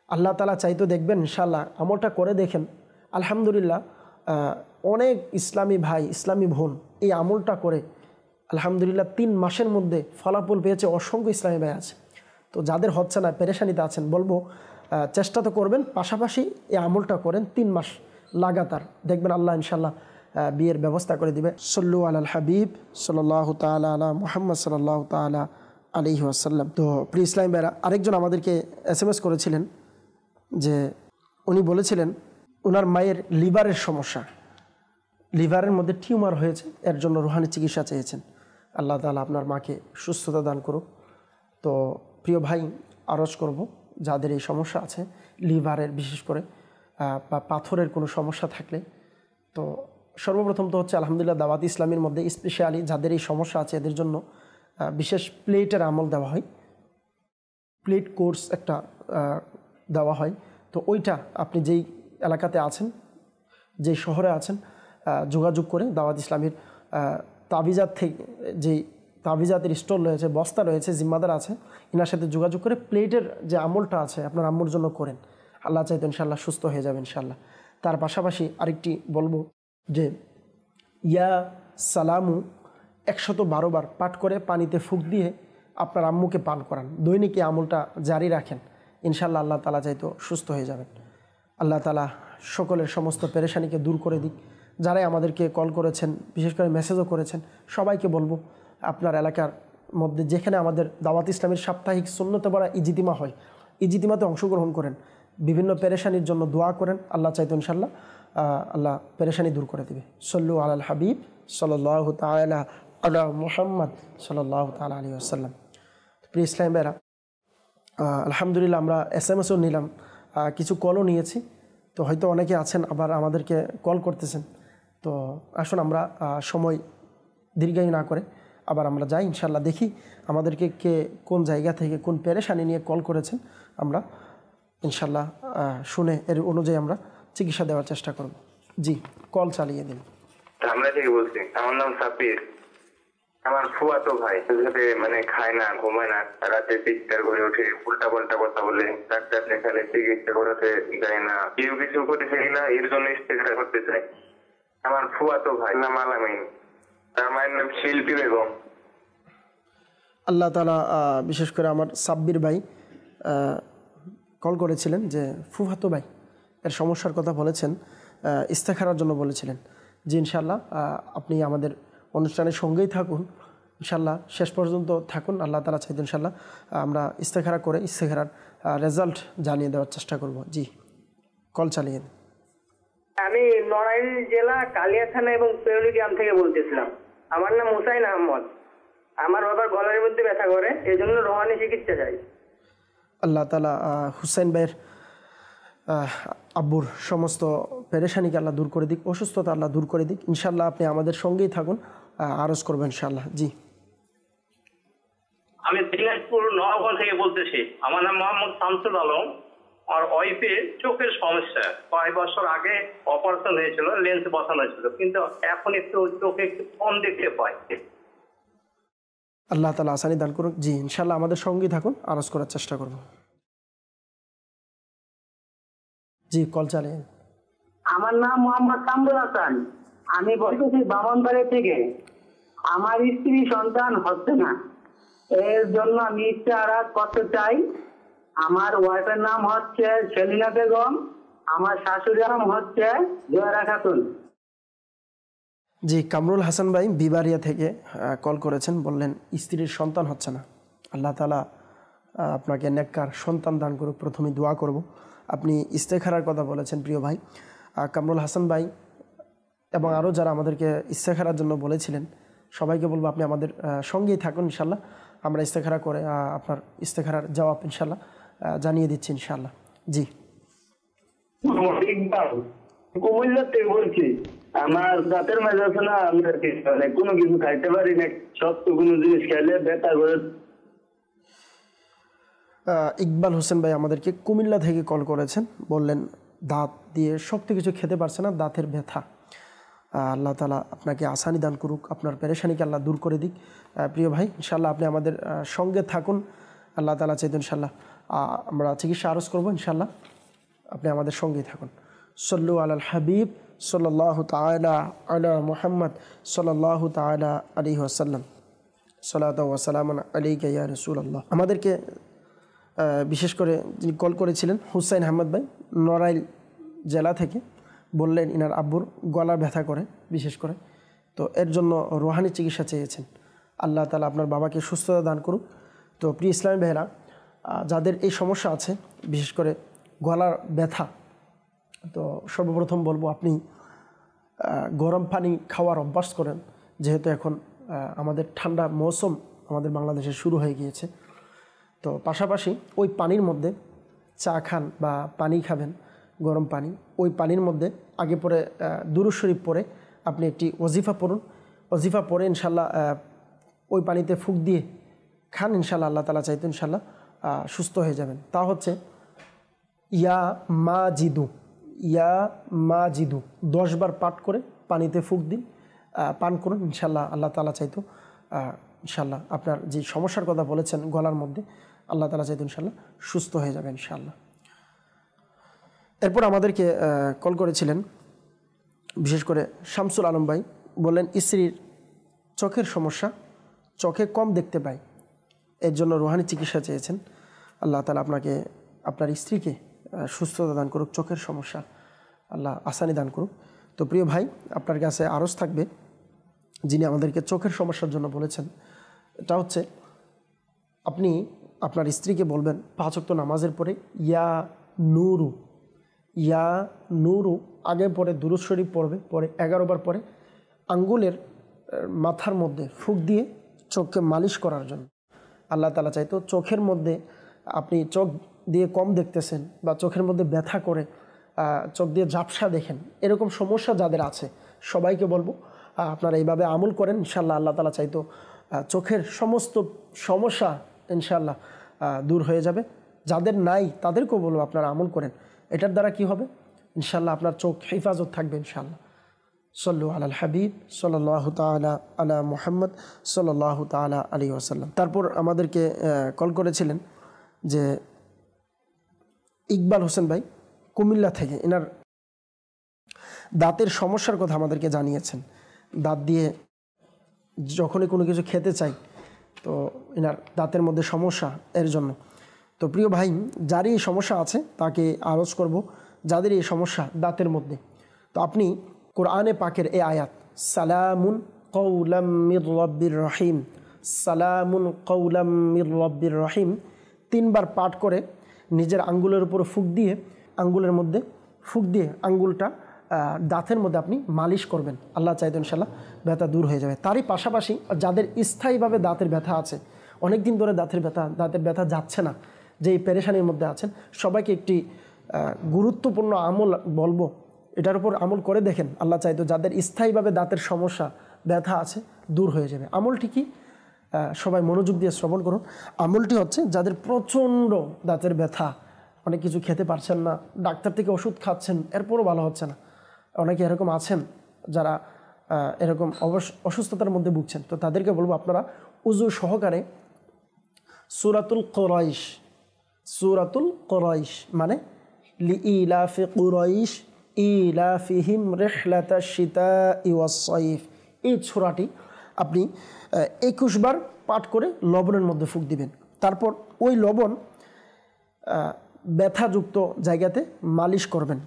আল্লাহ তাআলা চাইতো দেখবেন ইনশাআল্লাহ, আমলটা করে দেখেন, আলহামদুলিল্লাহ অনেক ইসলামী ভাই ইসলামী বোন এই আমলটা করে আলহামদুলিল্লাহ 3 মাসের মধ্যে ফলাফল পেয়েছে অসংখ্য ইসলামী ভাই আছে। তো যাদের হচ্ছে না, পেরেশানিতে আছেন, বলবো চেষ্টা তো করবেন, পাশাপাশি এই আমলটা করেন 3 মাস লাগাতার, দেখবেন আল্লাহ ইনশাআল্লাহ বিয়ের ব্যবস্থা করে দিবে। সল্লু আলাল হাবিব সাল্লাল্লাহু তাআলা আলা মুহাম্মদ সাল্লাল্লাহু তাআলা আলাইহি ওয়াসাল্লাম। তো প্রিয় ইসলামী ভাইরা, আরেকজন আমাদেরকে SMS করেছিলেন যে উনি বলেছিলেন ওনার মায়ের লিভারের সমস্যা, লিভারের মধ্যে টিউমার হয়েছে, এর জন্য রুহানি চিকিৎসা চেয়েছেন। আল্লাহ তাআলা আপনার মাকে সুস্থতা দান করুক। তো প্রিয় ভাই, আরজ করব যাদের এই সমস্যা আছে লিভারের, বিশেষ করে বা পাথরের কোনো সমস্যা থাকলে, তো সর্বপ্রথম তো হচ্ছে আলহামদুলিল্লাহ দাওয়াত ইসলামের মধ্যে স্পেশালি যাদের এই সমস্যা আছে এদের জন্য বিশেষ প্লেটের আমল দেওয়া হয়, প্লেট কোর্স একটা দেওয়া হয়। তো ওইটা আপনি যেই এলাকাতে আছেন, যেই শহরে আছেন, যোগাযোগ করে দাওয়াত ইসলামের তাবিজাত থেকে, যেই তাবিজাতের স্টোর রয়েছে, বস্তা রয়েছে, জিম্মাদার আছে, এনার সাথে যোগাযোগ করে প্লেটের যে আমলটা আছে আপনার আম্মুর জন্য করেন। আল্লাহ চাইতো ইনশাআল্লাহ সুস্থ হয়ে যাবে ইনশাআল্লাহ। তার পাশাপাশি আরেকটি বলবো যে ইয়া সালামু 112 বার পাঠ করে পানিতে ফুঁক দিয়ে আপনার আম্মুকে পান করান, দৈনিক এই আমলটা জারি রাখেন, ইনশাআল্লাহ আল্লাহ তাআলা চাইতো সুস্থ হয়ে যাবেন। আল্লাহ তাআলা সকলের সমস্ত পেরেশানিকে দূর করে দিক। যারাই আমাদেরকে কল করেছেন, বিশেষ করে মেসেজও করেছেন, সবাইকে বলবো আপনার এলাকার মধ্যে যেখানে আমাদের দাওয়াত ইসলামের সাপ্তাহিক সুন্নতে পড়া ইজিতিমা হয়, ইজিতিমাতে অংশগ্রহণ করেন, বিভিন্ন পেরেশানির জন্য দোয়া করেন, আল্লাহ চাইতো ইনশাআল্লাহ আল্লাহ পেরেশানি দূর করে দেবে। সল্লু আলাল হাবিব সাল্লাল্লাহু তাআলা আলা মুহাম্মদ সাল্লাল্লাহু তাআলা আলাইহি ওয়াসাল্লাম। প্রিয় ইসলাম ভাইরা, আলহামদুলিল্লাহ আমরা SMS-ও নিলাম, কিছু কলও নিয়েছি। তো হয়তো অনেকে আছেন আবার আমাদেরকে কল করতেছেন। তো আসুন আমরা সময় দীর্ঘায়ু না করে আবার আমরা যাই ইনশাআল্লাহ, দেখি আমাদেরকে কে কোন জায়গা থেকে কোন পেরেশানি নিয়ে কল করেছেন, আমরা ইনশাআল্লাহ শুনে এর অনুযায়ী আমরা চিকিৎসা দেওয়ার চেষ্টা করব। জি, কল চালিয়ে দিন। আমরা থেকে বলছি, আমার নাম সাব্বির। আমার ফুয়াতো ভাই মানে খায় না, ঘুমায় না, রাতে চিৎকার করে ওঠে, উল্টা পাল্টা কথা বলে, ডাক্তার দেখালে চিকিৎসা করাতে যায় না, কেউ কিছু করতে চাই না, এর জন্য চিকিৎসা করতে চাই। আমার ফুয়াতো ভাই নাম আলামিন, তার মায়ের নাম শিল্পী বেগম। আল্লাহ তাআলা বিশেষ করে আমার সাব্বির ভাই কল করেছিলেন যে ফুফাতো ভাই এর সমস্যার কথা বলেছেন, ইস্তেখারার জন্য বলেছিলেন। জি ইনশাআল্লাহ আপনি আমাদের অনুষ্ঠানের সঙ্গেই থাকুন, ইনশাআল্লাহ শেষ পর্যন্ত থাকুন। আল্লাহ তাআলা চাইতে ইনশাআল্লাহ আমরা ইস্তেখারা করে ইস্তেখারার রেজাল্ট জানিয়ে দেওয়ার চেষ্টা করব। জি, কল চালিয়ে দিন। আমি নড়াইল জেলা কালিয়া থানা এবং পেউলি গ্রাম থেকে বলতেছিলাম। আমার নাম হুসাইন আহমদ। আমার বাবার গলার মধ্যে ব্যথা করে, এই জন্য রোহানি চিকিৎসা চাই। আল্লাহ তাআলা হুসাইন ভাইয়ের আব্বুর সমস্ত পেরেশানিকে আল্লাহ দূর করে দিক, অসুস্থতা আল্লাহ দূর করে দিক। ইনশাআল্লাহ আপনি আমাদের সঙ্গেই থাকুন, আরজ করবেন ইনশাআল্লাহ। জি, আমি দিনাজপুর নওগাঁ থেকে বলতেছি। আমার নাম মোহাম্মদ শামসুল আলম। আর ওয়াইফের চোখের সমস্যা, 5 বছর আগে অপারেশন হয়েছিল, লেন্স বসানো হয়েছিল, কিন্তু এখন একটু চোখে একটু কম দেখতে পাই। আল্লাহ তাআলা আসানি দান করুন। জি ইনশাআল্লাহ আমাদের সঙ্গেই থাকুন, আরজ করার চেষ্টা করব। জি, কল চালিয়ে। আমার নাম মোহাম্মদ কামরুল হাসান। আমি বলতেছি বামনবাড়ি থেকে। আমার স্ত্রী সন্তান হচ্ছে না, এর জন্য আমি ইস্তেখারা করতে চাই। আমার ওয়াইফের নাম হচ্ছে সেলিনা বেগম, আমার শাশুড়ির নাম হচ্ছে জোয়ারা খাতুন। জি, কামরুল হাসান ভাই বিবারিয়া থেকে কল করেছেন, বললেন স্ত্রীর সন্তান হচ্ছে না। আল্লাহ তাআলা আপনাকে নেককার সন্তান দান করুক। প্রথমে দোয়া করব। আপনি ইস্তেখারার কথা বলেছেন প্রিয় ভাই কামরুল হাসান ভাই, এবং আরও যারা আমাদেরকে ইস্তেখারার জন্য বলেছিলেন, সবাইকে বলবো আপনি আমাদের সঙ্গেই থাকুন ইনশাল্লাহ। আমরা ইস্তেখারা করে আপনার ইস্তেখারার জবাব ইনশাল্লাহ জানিয়ে দিচ্ছি ইনশাল্লাহ। জি, কুমিল্লাতে বলছি, আমার দাঁতের মাঝে আছে না, আমি মানে কোনো কিছু খাইতে পারি না, শক্ত কোনো জিনিস খাইলে ব্যথা করে। ইকবাল হোসেন ভাই আমাদেরকে কুমিল্লা থেকে কল করেছেন, বললেন দাঁত দিয়ে শক্ত কিছু খেতে পারছে না, দাঁতের ব্যথা। আল্লাহ তাআলা আপনাকে আসানি দান করুক, আপনার পেরেশানিকে আল্লাহ দূর করে দিক। প্রিয় ভাই ইনশাল্লাহ আপনি আমাদের সঙ্গে থাকুন, আল্লাহ তাআলা চাইতেন ইনশাল্লাহ আমরা চিকিৎসা আরজ করবো ইনশাল্লাহ, আপনি আমাদের সঙ্গেই থাকুন। সল্লু আলাল হাবিব সাল্লাল্লাহু তাআলা আলা মুহাম্মদ সাল্লাল্লাহু তাআলা আলাইহি ওয়াসাল্লাম, সালাতু ওয়া সালামুন আলাইকা ইয়া রাসূলুল্লাহ। আমাদেরকে বিশেষ করে যিনি কল করেছিলেন হুসাইন আহমদ ভাই, নড়াইল জেলা থেকে, বললেন ইনার আব্বুর গলা ব্যথা করে বিশেষ করে, তো এর জন্য রোহানি চিকিৎসা চেয়েছেন। আল্লাহ তাআলা আপনার বাবাকে সুস্থতা দান করুক। তো প্রিয় ইসলামী ভাইয়েরা, যাদের এই সমস্যা আছে বিশেষ করে গলার ব্যথা, তো সর্বপ্রথম বলবো আপনি গরম পানি খাওয়ার অভ্যাস করেন, যেহেতু এখন আমাদের ঠান্ডা মৌসুম আমাদের বাংলাদেশে শুরু হয়ে গিয়েছে। তো পাশাপাশি ওই পানির মধ্যে চা খান বা পানি খাবেন, গরম পানি, ওই পানির মধ্যে আগে পরে দুরূদ শরীফ পড়ে আপনি একটি ওজিফা পড়ুন। ওজিফা পড়ে ইনশাল্লাহ ওই পানিতে ফুঁক দিয়ে খান, ইনশাল্লাহ আল্লাহ তাআলা চাইতো ইনশাল্লাহ সুস্থ হয়ে যাবেন। তা হচ্ছে ইয়া মা জিদু, ইয়া মা জিদু 10 বার পাঠ করে পানিতে ফুঁক দিন, পান করুন, ইনশাল্লাহ আল্লাহ তাআলা চাইতো ইনশাল্লাহ আপনার যে সমস্যার কথা বলেছেন গলার মধ্যে, আল্লাহ তাআলা চাইতো ইনশাল্লাহ সুস্থ হয়ে যাবে ইনশাল্লাহ। এরপর আমাদেরকে কল করেছিলেন বিশেষ করে শামসুল আলম ভাই, বললেন স্ত্রীর চোখের সমস্যা, চোখে কম দেখতে পায়, এর জন্য রুহানি চিকিৎসা চেয়েছেন। আল্লাহ তাআলা আপনাকে, আপনার স্ত্রীকে সুস্থতা দান করুক, চোখের সমস্যা আল্লাহ আসানি দান করুক। তো প্রিয় ভাই, আপনার কাছে আরজ থাকবে, যিনি আমাদেরকে চোখের সমস্যার জন্য বলেছেন, এটা হচ্ছে আপনি আপনার স্ত্রীকে বলবেন 5 ওয়াক্ত নামাজের পরে ইয়া নূরু, ইয়া নূরু আগে পরে দুরূদ শরীফ পড়বে, পরে 11 বার পরে আঙ্গুলের মাথার মধ্যে ফুঁক দিয়ে চোখকে মালিশ করার জন্য। আল্লাহ তাআলা চাইতো চোখের মধ্যে আপনি চোখ দিয়ে কম দেখতেছেন বা চোখের মধ্যে ব্যথা করে, চোখ দিয়ে ঝাপসা দেখেন, এরকম সমস্যা যাদের আছে সবাইকে বলবো আপনারা এইভাবে আমল করেন, ইনশাল্লাহ আল্লাহ তাআলা চাইতো চোখের সমস্ত সমস্যা ইনশাল্লাহ দূর হয়ে যাবে। যাদের নাই তাদেরকেও বলবো আপনারা আমল করেন, এটার দ্বারা কি হবে ইনশাল্লাহ আপনার চোখ হেফাজত থাকবে ইনশাল্লাহ। সল্লু আলাল হাবিব সাল্লাল্লাহু তাআলা আলা মুহাম্মদ সাল্লাল্লাহু তাআলা আলাইহি ওয়াসাল্লাম। তারপর আমাদেরকে কল করেছিলেন যে ইকবাল হোসেন ভাই কুমিল্লা থেকে, এনার দাঁতের সমস্যার কথা আমাদেরকে জানিয়েছেন। দাঁত দিয়ে যখনই কোনো কিছু খেতে চাই তো এনার দাঁতের মধ্যে সমস্যা, এর জন্য। তো প্রিয় ভাই, যারই এই সমস্যা আছে তাকে আরজ করব, যাদের এই সমস্যা দাঁতের মধ্যে, তো আপনি কোরআনে পাকের এই আয়াত সালামুন কওলাম মির রাব্বির রহিম, সালামুন কওলাম মির রাব্বির রহিম 3 বার পাঠ করে নিজের আঙ্গুলের উপর ফুঁক দিয়ে, আঙ্গুলের মধ্যে ফুঁক দিয়ে আঙ্গুলটা দাঁতের মধ্যে আপনি মালিশ করবেন, আল্লাহ চাইতেন ইনশাল্লাহ ব্যথা দূর হয়ে যাবে। তারই পাশাপাশি যাদের স্থায়ীভাবে দাঁতের ব্যথা আছে, অনেক দিন ধরে দাঁতের ব্যথা যাচ্ছে না, যেই পেরেশানির মধ্যে আছেন, সবাইকে একটি গুরুত্বপূর্ণ আমল বলবো, এটার উপর আমল করে দেখেন, আল্লাহ চাইতো যাদের স্থায়ীভাবে দাঁতের সমস্যা ব্যথা আছে দূর হয়ে যাবে। আমলটি কি? সবাই মনোযোগ দিয়ে শ্রবণ করুন। আমলটি হচ্ছে যাদের প্রচণ্ড দাঁতের ব্যথা, অনেক কিছু খেতে পারছেন না, ডাক্তার থেকে ওষুধ খাচ্ছেন, এরপরও ভালো হচ্ছে না, অনেকে এরকম আছেন যারা এরকম অসুস্থতার মধ্যে ভুগছেন, তো তাদেরকে বলবো আপনারা উযু সহকারে সূরাতুল কুরাইশ, সূরাতুল কুরাইশ মানে লিইলাফি কুরাইশ ইলাফিহিম রিহলাতাশ শিতাই ওয়াস সাইফ, এই সূরাটি আপনি 21 বার পাঠ করে লবণের মধ্যে ফুঁক দিবেন। তারপর ওই লবণ ব্যথাযুক্ত জায়গাতে মালিশ করবেন।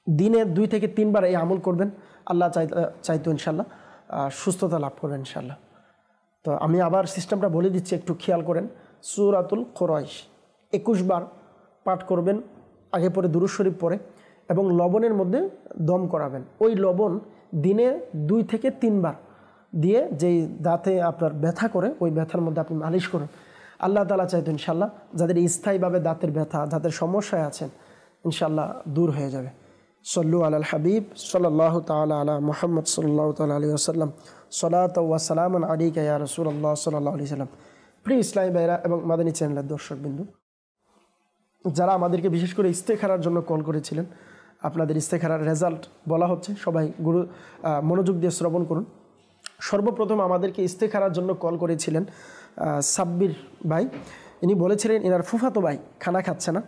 দিনে 2 থেকে 3 বার এই আমল করবেন, আল্লাহ চাইতো ইনশাল্লাহ সুস্থতা লাভ করবেন ইনশাল্লাহ। তো আমি আবার সিস্টেমটা বলে দিচ্ছি, একটু খেয়াল করেন। সূরাতুল কুরাইশ 21 বার পাঠ করবেন, আগে পরে দুরূদ শরীফ পড়ে, এবং লবণের মধ্যে দম করাবেন। ওই লবণ দিনে 2 থেকে 3 বার দিয়ে যেই দাঁতে আপনার ব্যথা করে ওই ব্যথার মধ্যে আপনি মালিশ করুন। আল্লাহ তাআলা চাইতো ইনশাল্লাহ যাদের স্থায়ীভাবে দাঁতের ব্যথা, যাদের সমস্যায় আছেন, ইনশাল্লাহ দূর হয়ে যাবে। সল্লু আলাল হাবিব সাল্লাল্লাহু তাআলা আলা মুহাম্মদ সাল্লাল্লাহু তাআলা আলাইহি ওয়াসাল্লাম, সালাতু ওয়া সালামুন আলাইকা ইয়া রাসূলুল্লাহ সাল্লাল্লাহু আলাইহি ওয়াসাল্লাম। প্রিয় ইসলামী ভাইরা এবং মাদানী চ্যানেলের দর্শকবৃন্দ, যারা আমাদেরকে বিশেষ করে ইস্তেখারার জন্য কল করেছিলেন, আপনাদের ইস্তেখারার রেজাল্ট বলা হচ্ছে, সবাই মনোযোগ দিয়ে শ্রবণ করুন। সর্বপ্রথম আমাদেরকে ইস্তেখারার জন্য কল করেছিলেন সাব্বির ভাই। ইনি বলেছিলেন এনার ফুফাতো ভাই খানা খাচ্ছে না,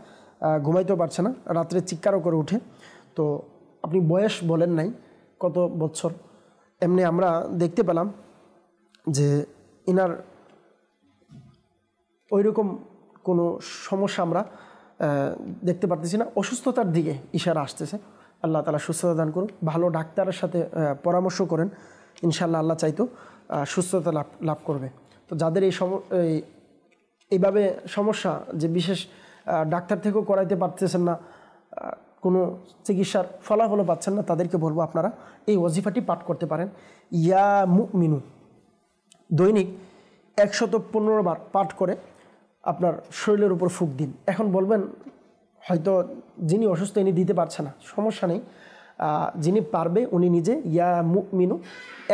ঘুমাইতেও পারছে না, রাত্রে চিৎকারও করে উঠে। তো আপনি বয়স বলেন নাই কত বছর, এমনি আমরা দেখতে পেলাম যে এনার ওইরকম কোনো সমস্যা আমরা দেখতে পারতেছি না, অসুস্থতার দিকে ইশারা আসতেছে। আল্লাহ তাআলা সুস্থতা দান করুন। ভালো ডাক্তারের সাথে পরামর্শ করেন, ইনশাআল্লাহ আল্লাহ চাইতো সুস্থতা লাভ করবে। তো যাদের এইভাবে সমস্যা যে বিশেষ ডাক্তার থেকেও করাইতে পারতেছেন না, কোনো চিকিৎসার ফলাফলও পাচ্ছেন না, তাদেরকে বলবো আপনারা এই ওয়াজিফাটি পাঠ করতে পারেন। ইয়া মুমিনু দৈনিক 115 বার পাঠ করে আপনার শরীরের উপর ফুঁক দিন। এখন বলবেন হয়তো যিনি অসুস্থ ইনি দিতে পারছে না, সমস্যা নেই, যিনি পারবে উনি নিজে ইয়া মুমিনু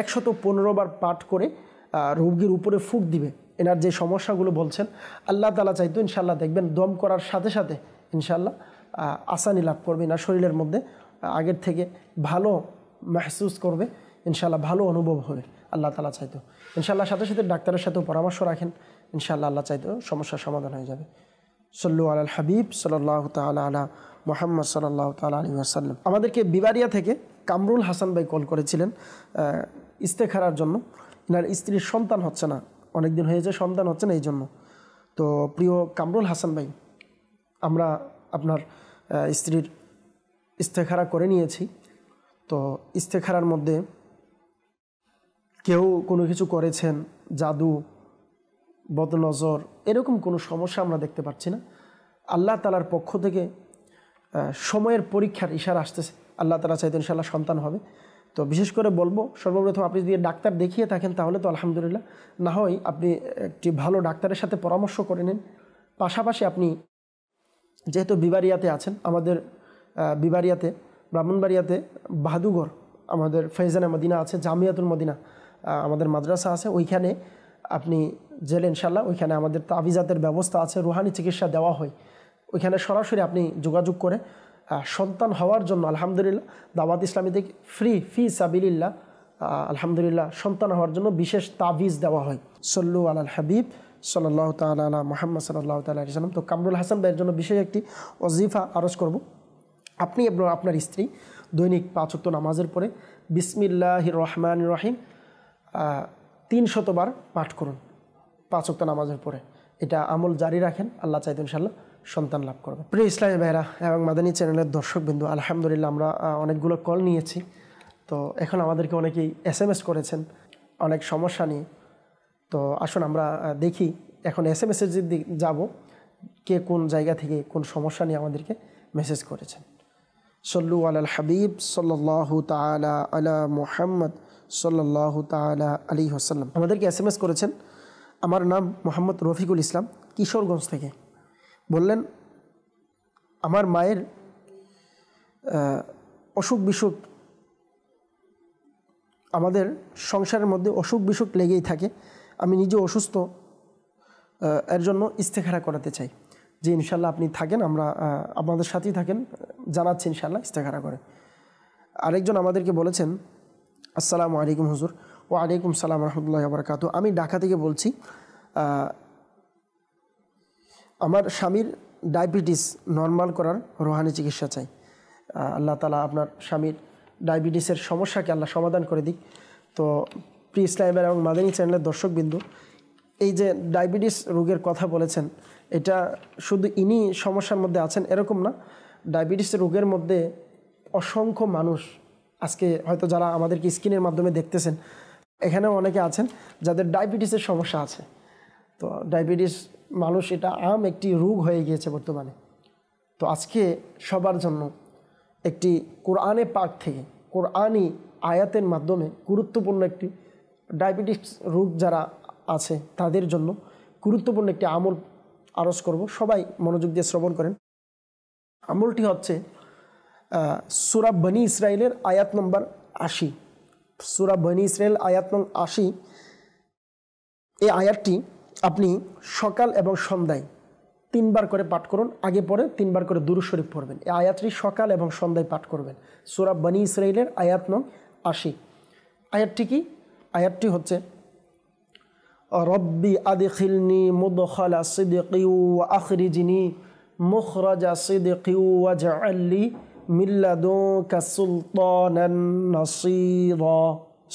115 বার পাঠ করে রোগীর উপরে ফুঁক দিবে। এনার যে সমস্যাগুলো বলছেন, আল্লাহ তাআলা চাইতো ইনশাআল্লাহ দেখবেন দম করার সাথে সাথে ইনশাআল্লাহ আসানি লাভ করবে, না শরীরের মধ্যে আগের থেকে ভালো মেহসুস করবে, ইনশাআল্লাহ ভালো অনুভব হবে। আল্লাহ তাআলা চাইতো ইনশাআল্লাহ সাথে সাথে ডাক্তারের সাথেও পরামর্শ রাখেন, ইনশাআল্লাহ আল্লাহ চাইতো সমস্যার সমাধান হয়ে যাবে। সল্লু আলাল হাবিব সাল্লাল্লাহু তাআলা আলা মুহাম্মদ সাল্লাল্লাহু তাআলা আলাইহি ওয়াসাল্লাম। আমাদেরকে বিবারিয়া থেকে কামরুল হাসান ভাই কল করেছিলেন ইস্তেখারার জন্য। এনার স্ত্রীর সন্তান হচ্ছে না, অনেকদিন হয়েছে সন্তান হচ্ছে না এই জন্য। তো প্রিয় কামরুল হাসান ভাই, আমরা আপনার স্ত্রীর ইস্তেখারা করে নিয়েছি। তো ইস্তেখারার মধ্যে কেউ কোনো কিছু করেছেন, জাদু, বদনজর, এরকম কোনো সমস্যা আমরা দেখতে পাচ্ছি না। আল্লাহ তাআলার পক্ষ থেকে সময়ের পরীক্ষার ইশারা আসতেছে, আল্লাহ তাআলা চাইতে ইনশাআল্লাহ সন্তান হবে। তো বিশেষ করে বলবো, সর্বপ্রথম আপনি যদি ডাক্তার দেখিয়ে থাকেন তাহলে তো আলহামদুলিল্লাহ, না হয় আপনি একটি ভালো ডাক্তারের সাথে পরামর্শ করে নিন। পাশাপাশি আপনি যেহেতু বিবারিয়াতে আছেন, আমাদের বিবারিয়াতে, ব্রাহ্মণবাড়িয়াতে বাহাদুগর আমাদের ফৈজানে মদিনা আছে, জামিয়াতুল মদিনা আমাদের মাদ্রাসা আছে, ওইখানে আপনি জেলে ইনশাআল্লাহ ওইখানে আমাদের তাবিজাতের ব্যবস্থা আছে, রুহানি চিকিৎসা দেওয়া হয়। ওইখানে সরাসরি আপনি যোগাযোগ করে সন্তান হওয়ার জন্য আলহামদুলিল্লাহ দাওয়াত ইসলামী থেকে ফি সাবিলিল্লাহ আলহামদুলিল্লাহ সন্তান হওয়ার জন্য বিশেষ তাবিজ দেওয়া হয়। সল্লু আলাল হাবিব সাল্লাল্লাহু তাআলা আলা মুহাম্মদ সাল্লাল্লাহু তাআলা আলাইহি ওয়াসাল্লাম। তো কামরুল হাসান ভাইয়ের জন্য বিশেষ একটি ওয়াজিফা আরজ করব। আপনি এবং আপনার স্ত্রী দৈনিক 5 ওয়াক্ত নামাজের পরে বিসমিল্লাহির রহমানির রহিম 300 বার পাঠ করুন 5 ওয়াক্ত নামাজের পরে। এটা আমল জারি রাখেন, আল্লাহ চাইতে ইনশাআল্লাহ সন্তান লাভ করবে। প্রিয় ইসলামী ভাইরা এবং মাদানী চ্যানেলের দর্শকবৃন্দ, আলহামদুলিল্লাহ আমরা অনেকগুলো কল নিয়েছি। তো এখন আমাদেরকে অনেকেই SMS করেছেন অনেক সমস্যা নিয়ে। তো আসুন আমরা দেখি এখন SMS-এর দিকে যাব, কে কোন জায়গা থেকে কোন সমস্যা নিয়ে আমাদেরকে মেসেজ করেছেন। সল্লু আলাল হাবিব সাল্লাল্লাহু তাআলা আলা মুহাম্মদ সাল্লাল্লাহু তাআলা আলাইহি ওয়াসাল্লাম। আমাদেরকে SMS করেছেন, আমার নাম মোহাম্মদ রফিকুল ইসলাম, কিশোরগঞ্জ থেকে। বললেন আমার মায়ের অসুখ বিসুখ, আমাদের সংসারের মধ্যে অসুখ বিসুখ লেগেই থাকে, আমি নিজে অসুস্থ, এর জন্য ইস্তেখারা করাতে চাই। যে ইনশাল্লাহ আপনি থাকেন, আমরা আপনাদের সাথেই থাকেন, জানাচ্ছি ইনশাল্লাহ ইস্তেখারা করে। আরেকজন আমাদেরকে বলেছেন, আসসালামু আলাইকুম হুজুর। ওয়া আলাইকুম সালাম রহমতুল্লাহি ওয়া বারাকাতুহু। আমি ঢাকা থেকে বলছি, আমার স্বামীর ডায়াবেটিস নর্মাল করার রোহানি চিকিৎসা চাই। আল্লাহ তাআলা আপনার স্বামীর ডায়াবেটিসের সমস্যাকে আল্লাহ সমাধান করে দিক। তো প্রিয় ইসলামী এবং মাদানী চ্যানেলের দর্শকবৃন্দ, এই যে ডায়াবেটিস রোগের কথা বলেছেন, এটা শুধু ইনি সমস্যার মধ্যে আছেন এরকম না। ডায়াবেটিস রোগের মধ্যে অসংখ্য মানুষ আজকে হয়তো যারা আমাদেরকে স্ক্রিনের মাধ্যমে দেখতেছেন, এখানে অনেকে আছেন যাদের ডায়াবেটিসের সমস্যা আছে। তো ডায়াবেটিস মানুষ এটা একটি রোগ হয়ে গিয়েছে বর্তমানে। তো আজকে সবার জন্য একটি কোরআনে পাক থেকে কোরআনি আয়াতের মাধ্যমে গুরুত্বপূর্ণ একটি ডায়াবেটিস রোগ যারা আছে তাদের জন্য গুরুত্বপূর্ণ একটি আমল আরজ করব। সবাই মনোযোগ দিয়ে শ্রবণ করেন। আমলটি হচ্ছে সূরা বনী ইসরাইলের আয়াত নম্বর 80। সূরা বনী ইসরাইল আয়াত নম্বর 80। এই আয়াতটি আপনি সকাল এবং সন্ধ্যায় 3 বার করে পাঠ করুন। আগে পরে 3 বার করে দুরূদ শরীফ পড়বেন। এই আয়াতটি সকাল এবং সন্ধ্যায় পাঠ করবেন। সূরা বনী ইসরাইলের আয়াত নম্বর 80। আয়াতটি কি? আয়াতটি হচ্ছে রব্বি আদখিলনি মুদখালা সিদকি ওয়া আখরিজনি মুখরাজা সিদকি ওয়াজআল লি মিন লাদুনকা সুলতানান নাসীরা।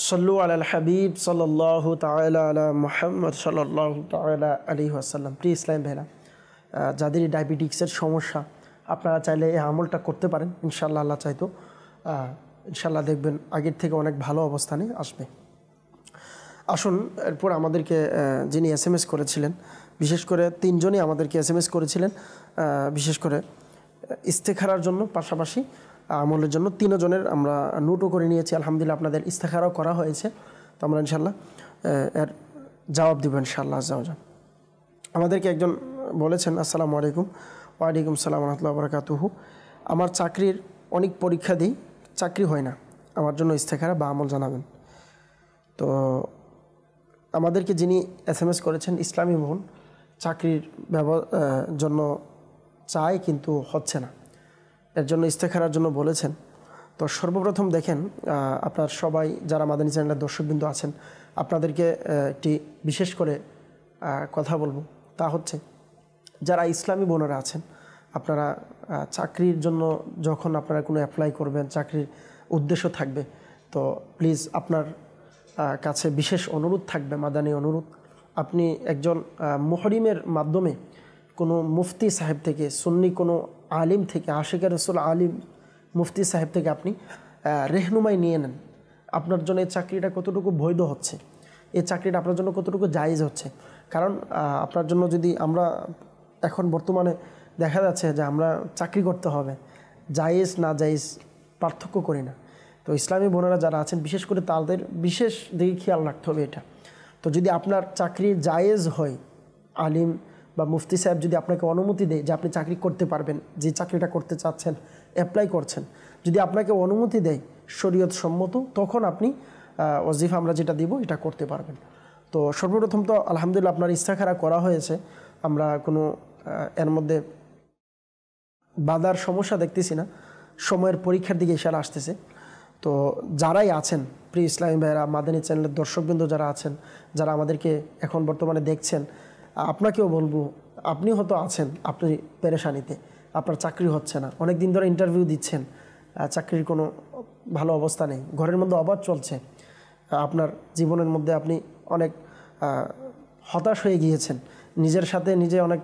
সাল্লু আলাল হাবিব সাল্লাল্লাহু তাআলা আলা মুহাম্মদ সাল্লাল্লাহু তাআলা আলাইহি ওয়াসাল্লাম। প্রিয় ইসলাম ভাইরা, যাদের ডায়াবেটিক্সের সমস্যা আপনারা চাইলে এই আমলটা করতে পারেন। ইনশাআল্লাহ আল্লাহ চাইতো ইনশাআল্লাহ দেখবেন আগের থেকে অনেক ভালো অবস্থানে আসবে। আসুন এরপর আমাদেরকে যিনি SMS করেছিলেন, বিশেষ করে 3 জনই আমাদেরকে SMS করেছিলেন, বিশেষ করে ইস্তেখারার জন্য, পাশাপাশি আমলের জন্য 3 জনের আমরা নোটও করে নিয়েছি। আলহামদুলিল্লাহ আপনাদের ইস্তেখারাও করা হয়েছে। তো আমরা ইনশাআল্লাহ এর জবাব দেব ইনশাআল্লাহ। আমাদেরকে একজন বলেছেন, আসসালামু আলাইকুম। ওয়ালাইকুম আসসালাম ওয়া রাহমাতুল্লাহি ওয়া বারাকাতুহু। আমার চাকরির অনেক পরীক্ষা দিই, চাকরি হয় না, আমার জন্য ইস্তেখারা বা আমল জানাবেন। তো আমাদেরকে যিনি SMS করেছেন, ইসলামী বোন, চাকরির জন্য চায় কিন্তু হচ্ছে না, এর জন্য ইস্তেখারার জন্য বলেছেন। তো সর্বপ্রথম দেখেন, আপনার সবাই যারা মাদানী চ্যানেলের দর্শকবৃন্দ আছেন আপনাদেরকে একটি বিশেষ করে কথা বলবো। তা হচ্ছে যারা ইসলামী বোনেরা আছেন, আপনারা চাকরির জন্য যখন আপনারা কোনো অ্যাপ্লাই করবেন, চাকরির উদ্দেশ্য থাকবে, তো প্লিজ আপনার কাছে বিশেষ অনুরোধ থাকবে, মাদানী অনুরোধ, আপনি একজন মুহরিমের মাধ্যমে কোনো মুফতি সাহেব থেকে, সুন্নি কোনো আলিম থেকে, আশিকের রসুল আলিম মুফতি সাহেব থেকে আপনি রেহনুমাই নিয়ে নেন। আপনার জন্য এই চাকরিটা কতটুকু বৈধ হচ্ছে, এই চাকরিটা আপনার জন্য কতটুকু জায়েজ হচ্ছে। কারণ আপনার জন্য যদি আমরা এখন বর্তমানে দেখা যাচ্ছে যে আমরা চাকরি করতে হবে, জায়েজ না জায়েজ পার্থক্য করি না। তো ইসলামী বোনেরা যারা আছেন বিশেষ করে তাদের বিশেষ দিকে খেয়াল রাখতে হবে এটা। তো যদি আপনার চাকরি জায়েজ হয়, আলিম বা মুফতি সাহেব যদি আপনাকে অনুমতি দেয় যে আপনি চাকরি করতে পারবেন, যে চাকরিটা করতে চাচ্ছেন, অ্যাপ্লাই করছেন, যদি আপনাকে অনুমতি দেয় শরীয়ত সম্মত, তখন আপনি ওয়াজিফা আমরা যেটা দিব এটা করতে পারবেন। তো সর্বপ্রথম তো আলহামদুলিল্লাহ আপনার ইস্তেখারা করা হয়েছে, আমরা কোনো এর মধ্যে বাধার সমস্যা দেখতেছি না, সময়ের পরীক্ষার দিকে ইশারা আসতেছে। তো যারাই আছেন প্রিয় ইসলামী ভাইয়েরা, মাদানী চ্যানেলের দর্শকবৃন্দ যারা আছেন, যারা আমাদেরকে এখন বর্তমানে দেখছেন, আপনাকেও বলবো, আপনি হয়তো আছেন আপনি পেরেশানিতে, আপনার চাকরি হচ্ছে না, অনেক দিন ধরে ইন্টারভিউ দিচ্ছেন, চাকরির কোনো ভালো অবস্থা নেই, ঘরের মধ্যে অবাধ চলছে, আপনার জীবনের মধ্যে আপনি অনেক হতাশ হয়ে গিয়েছেন, নিজের সাথে নিজে অনেক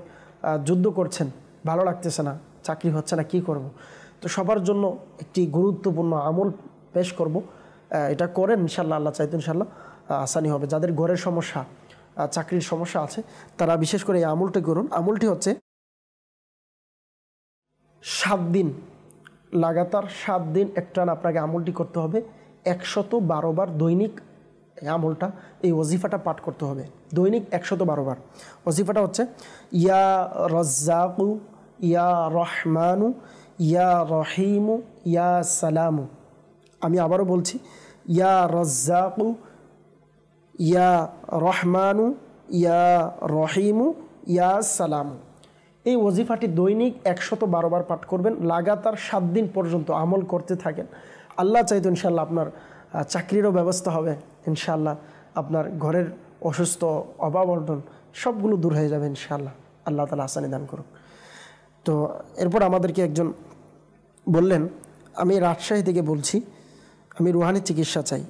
যুদ্ধ করছেন, ভালো লাগতেছে না, চাকরি হচ্ছে না, কি করব। তো সবার জন্য একটি গুরুত্বপূর্ণ আমল পেশ করব, এটা করেন ইনশাল্লাহ, আল্লাহ চাইতো ইনশাল্লাহ আসানি হবে। যাদের ঘরের সমস্যা, চাকরির সমস্যা আছে, তারা বিশেষ করে এই আমলটি করুন। আমলটি হচ্ছে 7 দিন লাগাতার, 7 দিন একটানা আপনাকে আমলটি করতে হবে, 112 বার দৈনিক এই আমলটা, এই ওজিফাটা পাঠ করতে হবে দৈনিক 112 বার। ওজিফাটা হচ্ছে ইয়া রাজ্জাকু ইয়া রহমানু ইয়া রহিমু ইয়া সালামু। আমি আবারও বলছি, ইয়া রাজ্জাকু ইয়া রহমানু ইয়া রহিমু ইয়া সালামু। এই ওজিফাটি দৈনিক 112 বার পাঠ করবেন, লাগাতার 7 দিন পর্যন্ত আমল করতে থাকেন। আল্লাহ চাইতো ইনশাল্লাহ আপনার চাকরিরও ব্যবস্থা হবে, ইনশাল্লাহ আপনার ঘরের অসুস্থ, অভাব অনটন সবগুলো দূর হয়ে যাবে ইনশাল্লাহ। আল্লাহ তাআলা আসানি দান করুন। তো এরপর আমাদেরকে একজন বললেন, আমি রাজশাহী থেকে বলছি, আমি রুহানি চিকিৎসা চাই।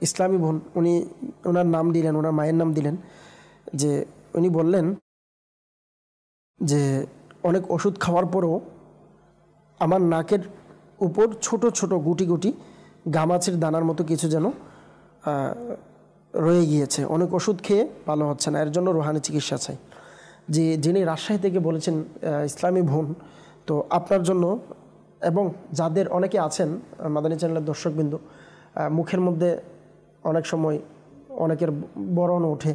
ইসলামী বোন, উনি ওনার নাম দিলেন, ওনার মায়ের নাম দিলেন, যে উনি বললেন যে অনেক ওষুধ খাওয়ার পরেও আমার নাকের উপর ছোট ছোট গুটি গুটি গামাছের দানার মতো কিছু যেন রয়ে গিয়েছে, অনেক ওষুধ খেয়ে ভালো হচ্ছে না, এর জন্য রুহানি চিকিৎসা চাই। যিনি রাজশাহী থেকে বলেছেন ইসলামী বোন, তো আপনার জন্য এবং যাদের অনেকে আছেন মাদানী চ্যানেলের দর্শকবিন্দু, মুখের মধ্যে অনেক সময় অনেকের বরণ ওঠে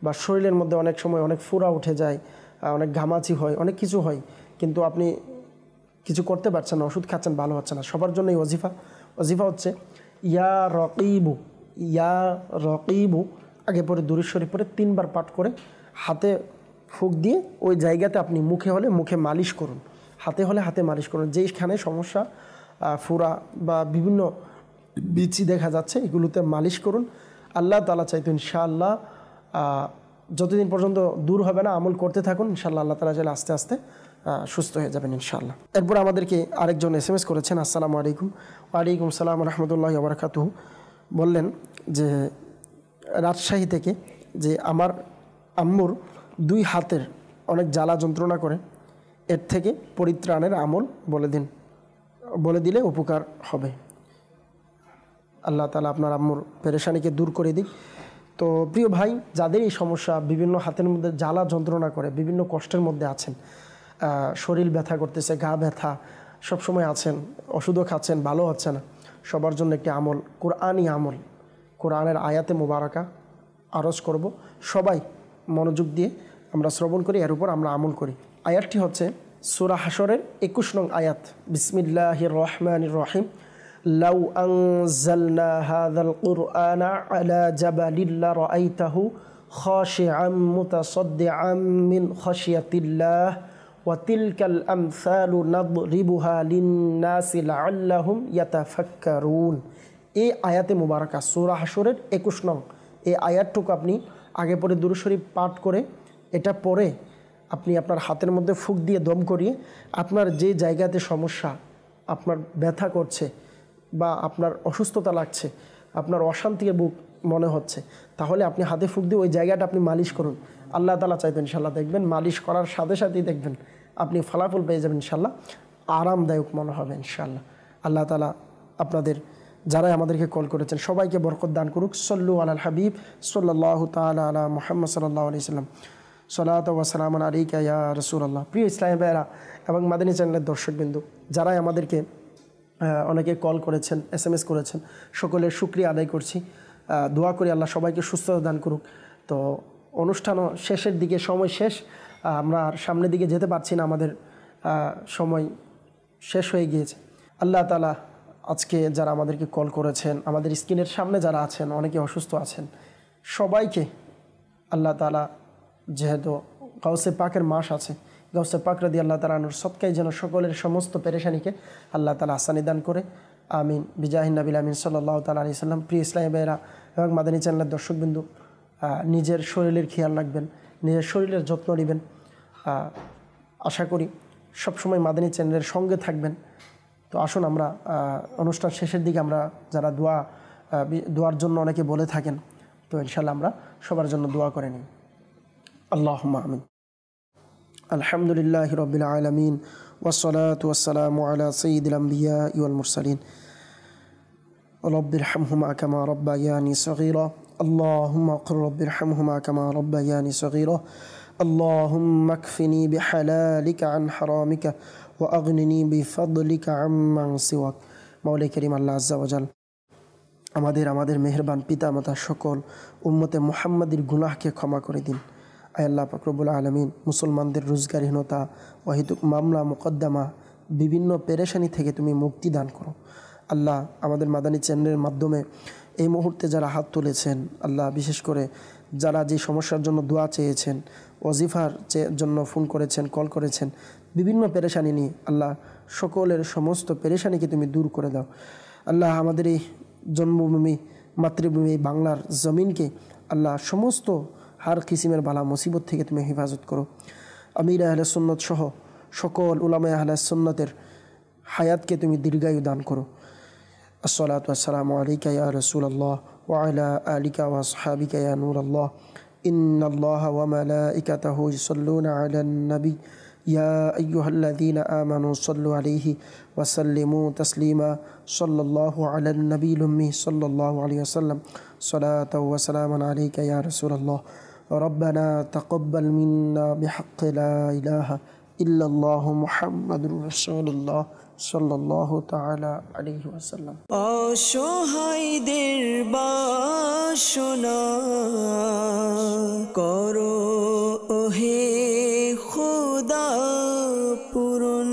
বা শরীরের মধ্যে অনেক সময় অনেক ফুরা উঠে যায়, অনেক ঘামাচি হয়, অনেক কিছু হয়, কিন্তু আপনি কিছু করতে পারছেন না, ওষুধ খাচ্ছেন, ভালো হচ্ছে না। সবার জন্য এই ওজিফা হচ্ছে ইয়া রকিবু আগে পরে দুরূদ শরীফ পরে 3 বার পাঠ করে হাতে ফুঁক দিয়ে ওই জায়গাতে আপনি মুখে হলে মুখে মালিশ করুন, হাতে হলে হাতে মালিশ করুন। যেইখানে সমস্যা ফুরা বা বিভিন্ন বিচি দেখা যাচ্ছে এগুলোতে মালিশ করুন। আল্লাহ তাআলা চাইতো ইনশাআল্লাহ যতদিন পর্যন্ত দূর হবে না আমল করতে থাকুন, ইনশাআল্লাহ আল্লাহ তাআলা চাইলে আস্তে আস্তে সুস্থ হয়ে যাবেন ইনশাআল্লাহ। এরপর আমাদেরকে আরেকজন SMS করেছেন, আসসালামু আলাইকুম। ওয়ালাইকুম সালাম রহমতুল্লাহি ওয়া বারাকাতুহু। বললেন যে রাজশাহী থেকে যে আমার আম্মুর 2 হাতের অনেক জ্বালা যন্ত্রণা করে, এর থেকে পরিত্রাণের আমল বলে দিলে উপকার হবে। আল্লাহ তাআলা আপনার আম্মুর পেরেশানিকে দূর করে দিক। তো প্রিয় ভাই, যাদের এই সমস্যা, বিভিন্ন হাতের মধ্যে জ্বালা যন্ত্রণা করে, বিভিন্ন কষ্টের মধ্যে আছেন, শরীর ব্যথা করতেছে, গা ব্যথা সবসময় আছেন, ওষুধও খাচ্ছেন, ভালো হচ্ছে না, সবার জন্য একটি আমল, কোরআনী আমল, কোরআনের আয়াতে মুবারাকা আরজ করব। সবাই মনোযোগ দিয়ে আমরা শ্রবণ করি, এর উপর আমরা আমল করি। আয়াতটি হচ্ছে সূরা হাশরের 21 নং আয়াত, বিসমিল্লাহির রহমানির রহিম। লাউ আনজালনা হাযাল কুরআনা আলা জাবালিন লারাআইতাহু খাশিআম মুতাসাদ্দিআম মিন খাশিয়াতিল্লাহ ওয়া তিলকাল আমসালু নাদরিবুহা লিন-নাসি লাআল্লাহুম ইয়াতাফাক্কারুন। এই আয়াতে মুবারাকা সূরা হাশরের 21 নং এই আয়াতটুকু আপনি আগে পরে দুরূদ শরীফ পাঠ করে এটা পড়ে আপনি আপনার হাতের মধ্যে ফুঁক দিয়ে দম করিয়ে আপনার যে জায়গাতে সমস্যা, আপনার ব্যথা করছে বা আপনার অসুস্থতা লাগছে, আপনার অশান্তির বুক মনে হচ্ছে, তাহলে আপনি হাতে ফুঁক দিয়ে ওই জায়গাটা আপনি মালিশ করুন। আল্লাহ তাআলা চাইতেন ইনশাআল্লাহ দেখবেন মালিশ করার সাথে সাথেই দেখবেন আপনি ফলাফল পেয়ে যাবেন ইনশাআল্লাহ, আরামদায়ক মনে হবে ইনশাআল্লাহ। আল্লাহ তাআলা আপনাদের যারাই আমাদেরকে কল করেছেন সবাইকে বরকত দান করুক। সল্লু আলাল হাবিব সাল্লাল্লাহু তাআলা আলা মুহাম্মদ সাল্লাল্লাহু আলাইহি সাল্লাম। সালাতু ওয়া সালামুন আলাইকা ইয়া রাসূলুল্লাহ। প্রিয় ইসলামী ভাইরা এবং মাদানী চ্যানেলের দর্শকবৃন্দু, যারাই আমাদেরকে অনেকে কল করেছেন, SMS করেছেন, সকলের শুকরিয়া আদায় করছি। দোয়া করি আল্লাহ সবাইকে সুস্থতা দান করুক। তো অনুষ্ঠানও শেষের দিকে, সময় শেষ, আমরা আর সামনের দিকে যেতে পারছি না, আমাদের সময় শেষ হয়ে গিয়েছে। আল্লাহ তাআলা আজকে যারা আমাদেরকে কল করেছেন, আমাদের স্ক্রিনের সামনে যারা আছেন, অনেকে অসুস্থ আছেন, সবাইকে আল্লাহ তাআলা, যেহেতু গাউসে পাকের মাস আছে, গাউসে পাক রাদিয়াল্লাহু তাআলা আনহুর সদকায় যেন সকলের সমস্ত পেরেশানিকে আল্লাহ তাআলা আসানি দান করে, আমিন বিজাহিন নবিল আমিন সাল্লাল্লাহু তাআলা আলাইহি সাল্লাম। প্রিয় ইসলামী ভাইরা এবং মাদানী চ্যানেলের দর্শকবিন্দু, নিজের শরীরের খেয়াল রাখবেন, নিজের শরীরের যত্ন নেবেন। আশা করি সবসময় মাদানী চ্যানেলের সঙ্গে থাকবেন। তো আসুন আমরা অনুষ্ঠান শেষের দিকে আমরা যারা দোয়ার জন্য অনেকে বলে থাকেন, তো ইনশাআল্লাহ আমরা সবার জন্য দোয়া করে নিই। আল্লাহুম্মা আমিন। আলহামদুলিল্লাহি রাব্বিল আলামিন ওয়াসসালাতু ওয়াসসালামু আলা সাইয়্যিদিল আমবিয়া ওয়াল মুরসালিন। রব্বিরহামহুমা কামা রাব্বায়ানি সগীরা। আল্লাহুম্মা ক্বির রব্বিরহামহুমা কামা রাব্বায়ানি সগীরা। আল্লাহুম্মা কফিনি বিহালালিকা আন হারামিকা ওয়া আগনিনি বিফদলিকা আম্মান সিওয়াক। মাওলাই কারীম আল্লাহ আযজা ওয়া জাল আমাদের মেহেরবান পিতা মাতা সকল উম্মতে মুহাম্মাদির গুনাহকে ক্ষমা করে দিন। আয় আল্লাহ পাক রব্বুল আলামিন, মুসলমানদের রোজগারহীনতা, অহেতুক মামলা মোকদ্দমা, বিভিন্ন পেরেশানি থেকে তুমি মুক্তি দান করো। আল্লাহ আমাদের মাদানী চ্যানেলের মাধ্যমে এই মুহূর্তে যারা হাত তুলেছেন, আল্লাহ বিশেষ করে যারা যে সমস্যার জন্য দোয়া চেয়েছেন, ওয়াজিফার জন্য ফোন করেছেন, কল করেছেন, বিভিন্ন পেরেশানি নিয়ে, আল্লাহ সকলের সমস্ত পেরেশানিকে তুমি দূর করে দাও। আল্লাহ আমাদের এই জন্মভূমি, মাতৃভূমি, বাংলার জমিনকে আল্লাহ সমস্ত হার কিসিমের বালা মুসিবত থেকে তুমি হেফাজত করো। আমির আহলে সুন্নত সহ সকল উলামায়ে আহলে সুন্নতের হায়াতকে তুমি দীর্ঘায়ু দান করো। আসসালাতু ওয়াসসালামু আলাইকা ইয়া রাসূলুল্লাহ ওয়া আলা আলিকা ওয়া আসহাবিকা ইয়া নূরাল্লাহ। ইন্নাল্লাহা ওয়া মালাইকাতাহু ইউসাল্লুনা আলান নবী يا أيها الذين آمنوا صلوا عليه وسلموا تسليما صلى الله على النبي الأمي صلى الله عليه وسلم صلاة وسلاما عليك يا رسول الله ربنا تقبل منا بحق لا إله إلا الله محمد رسول الله সাল্লাল্লাহু তাআলা আলাইহি ওয়াসাল্লাম। অসহায়দের বাসনা করো ওহে খোদা পূরণ।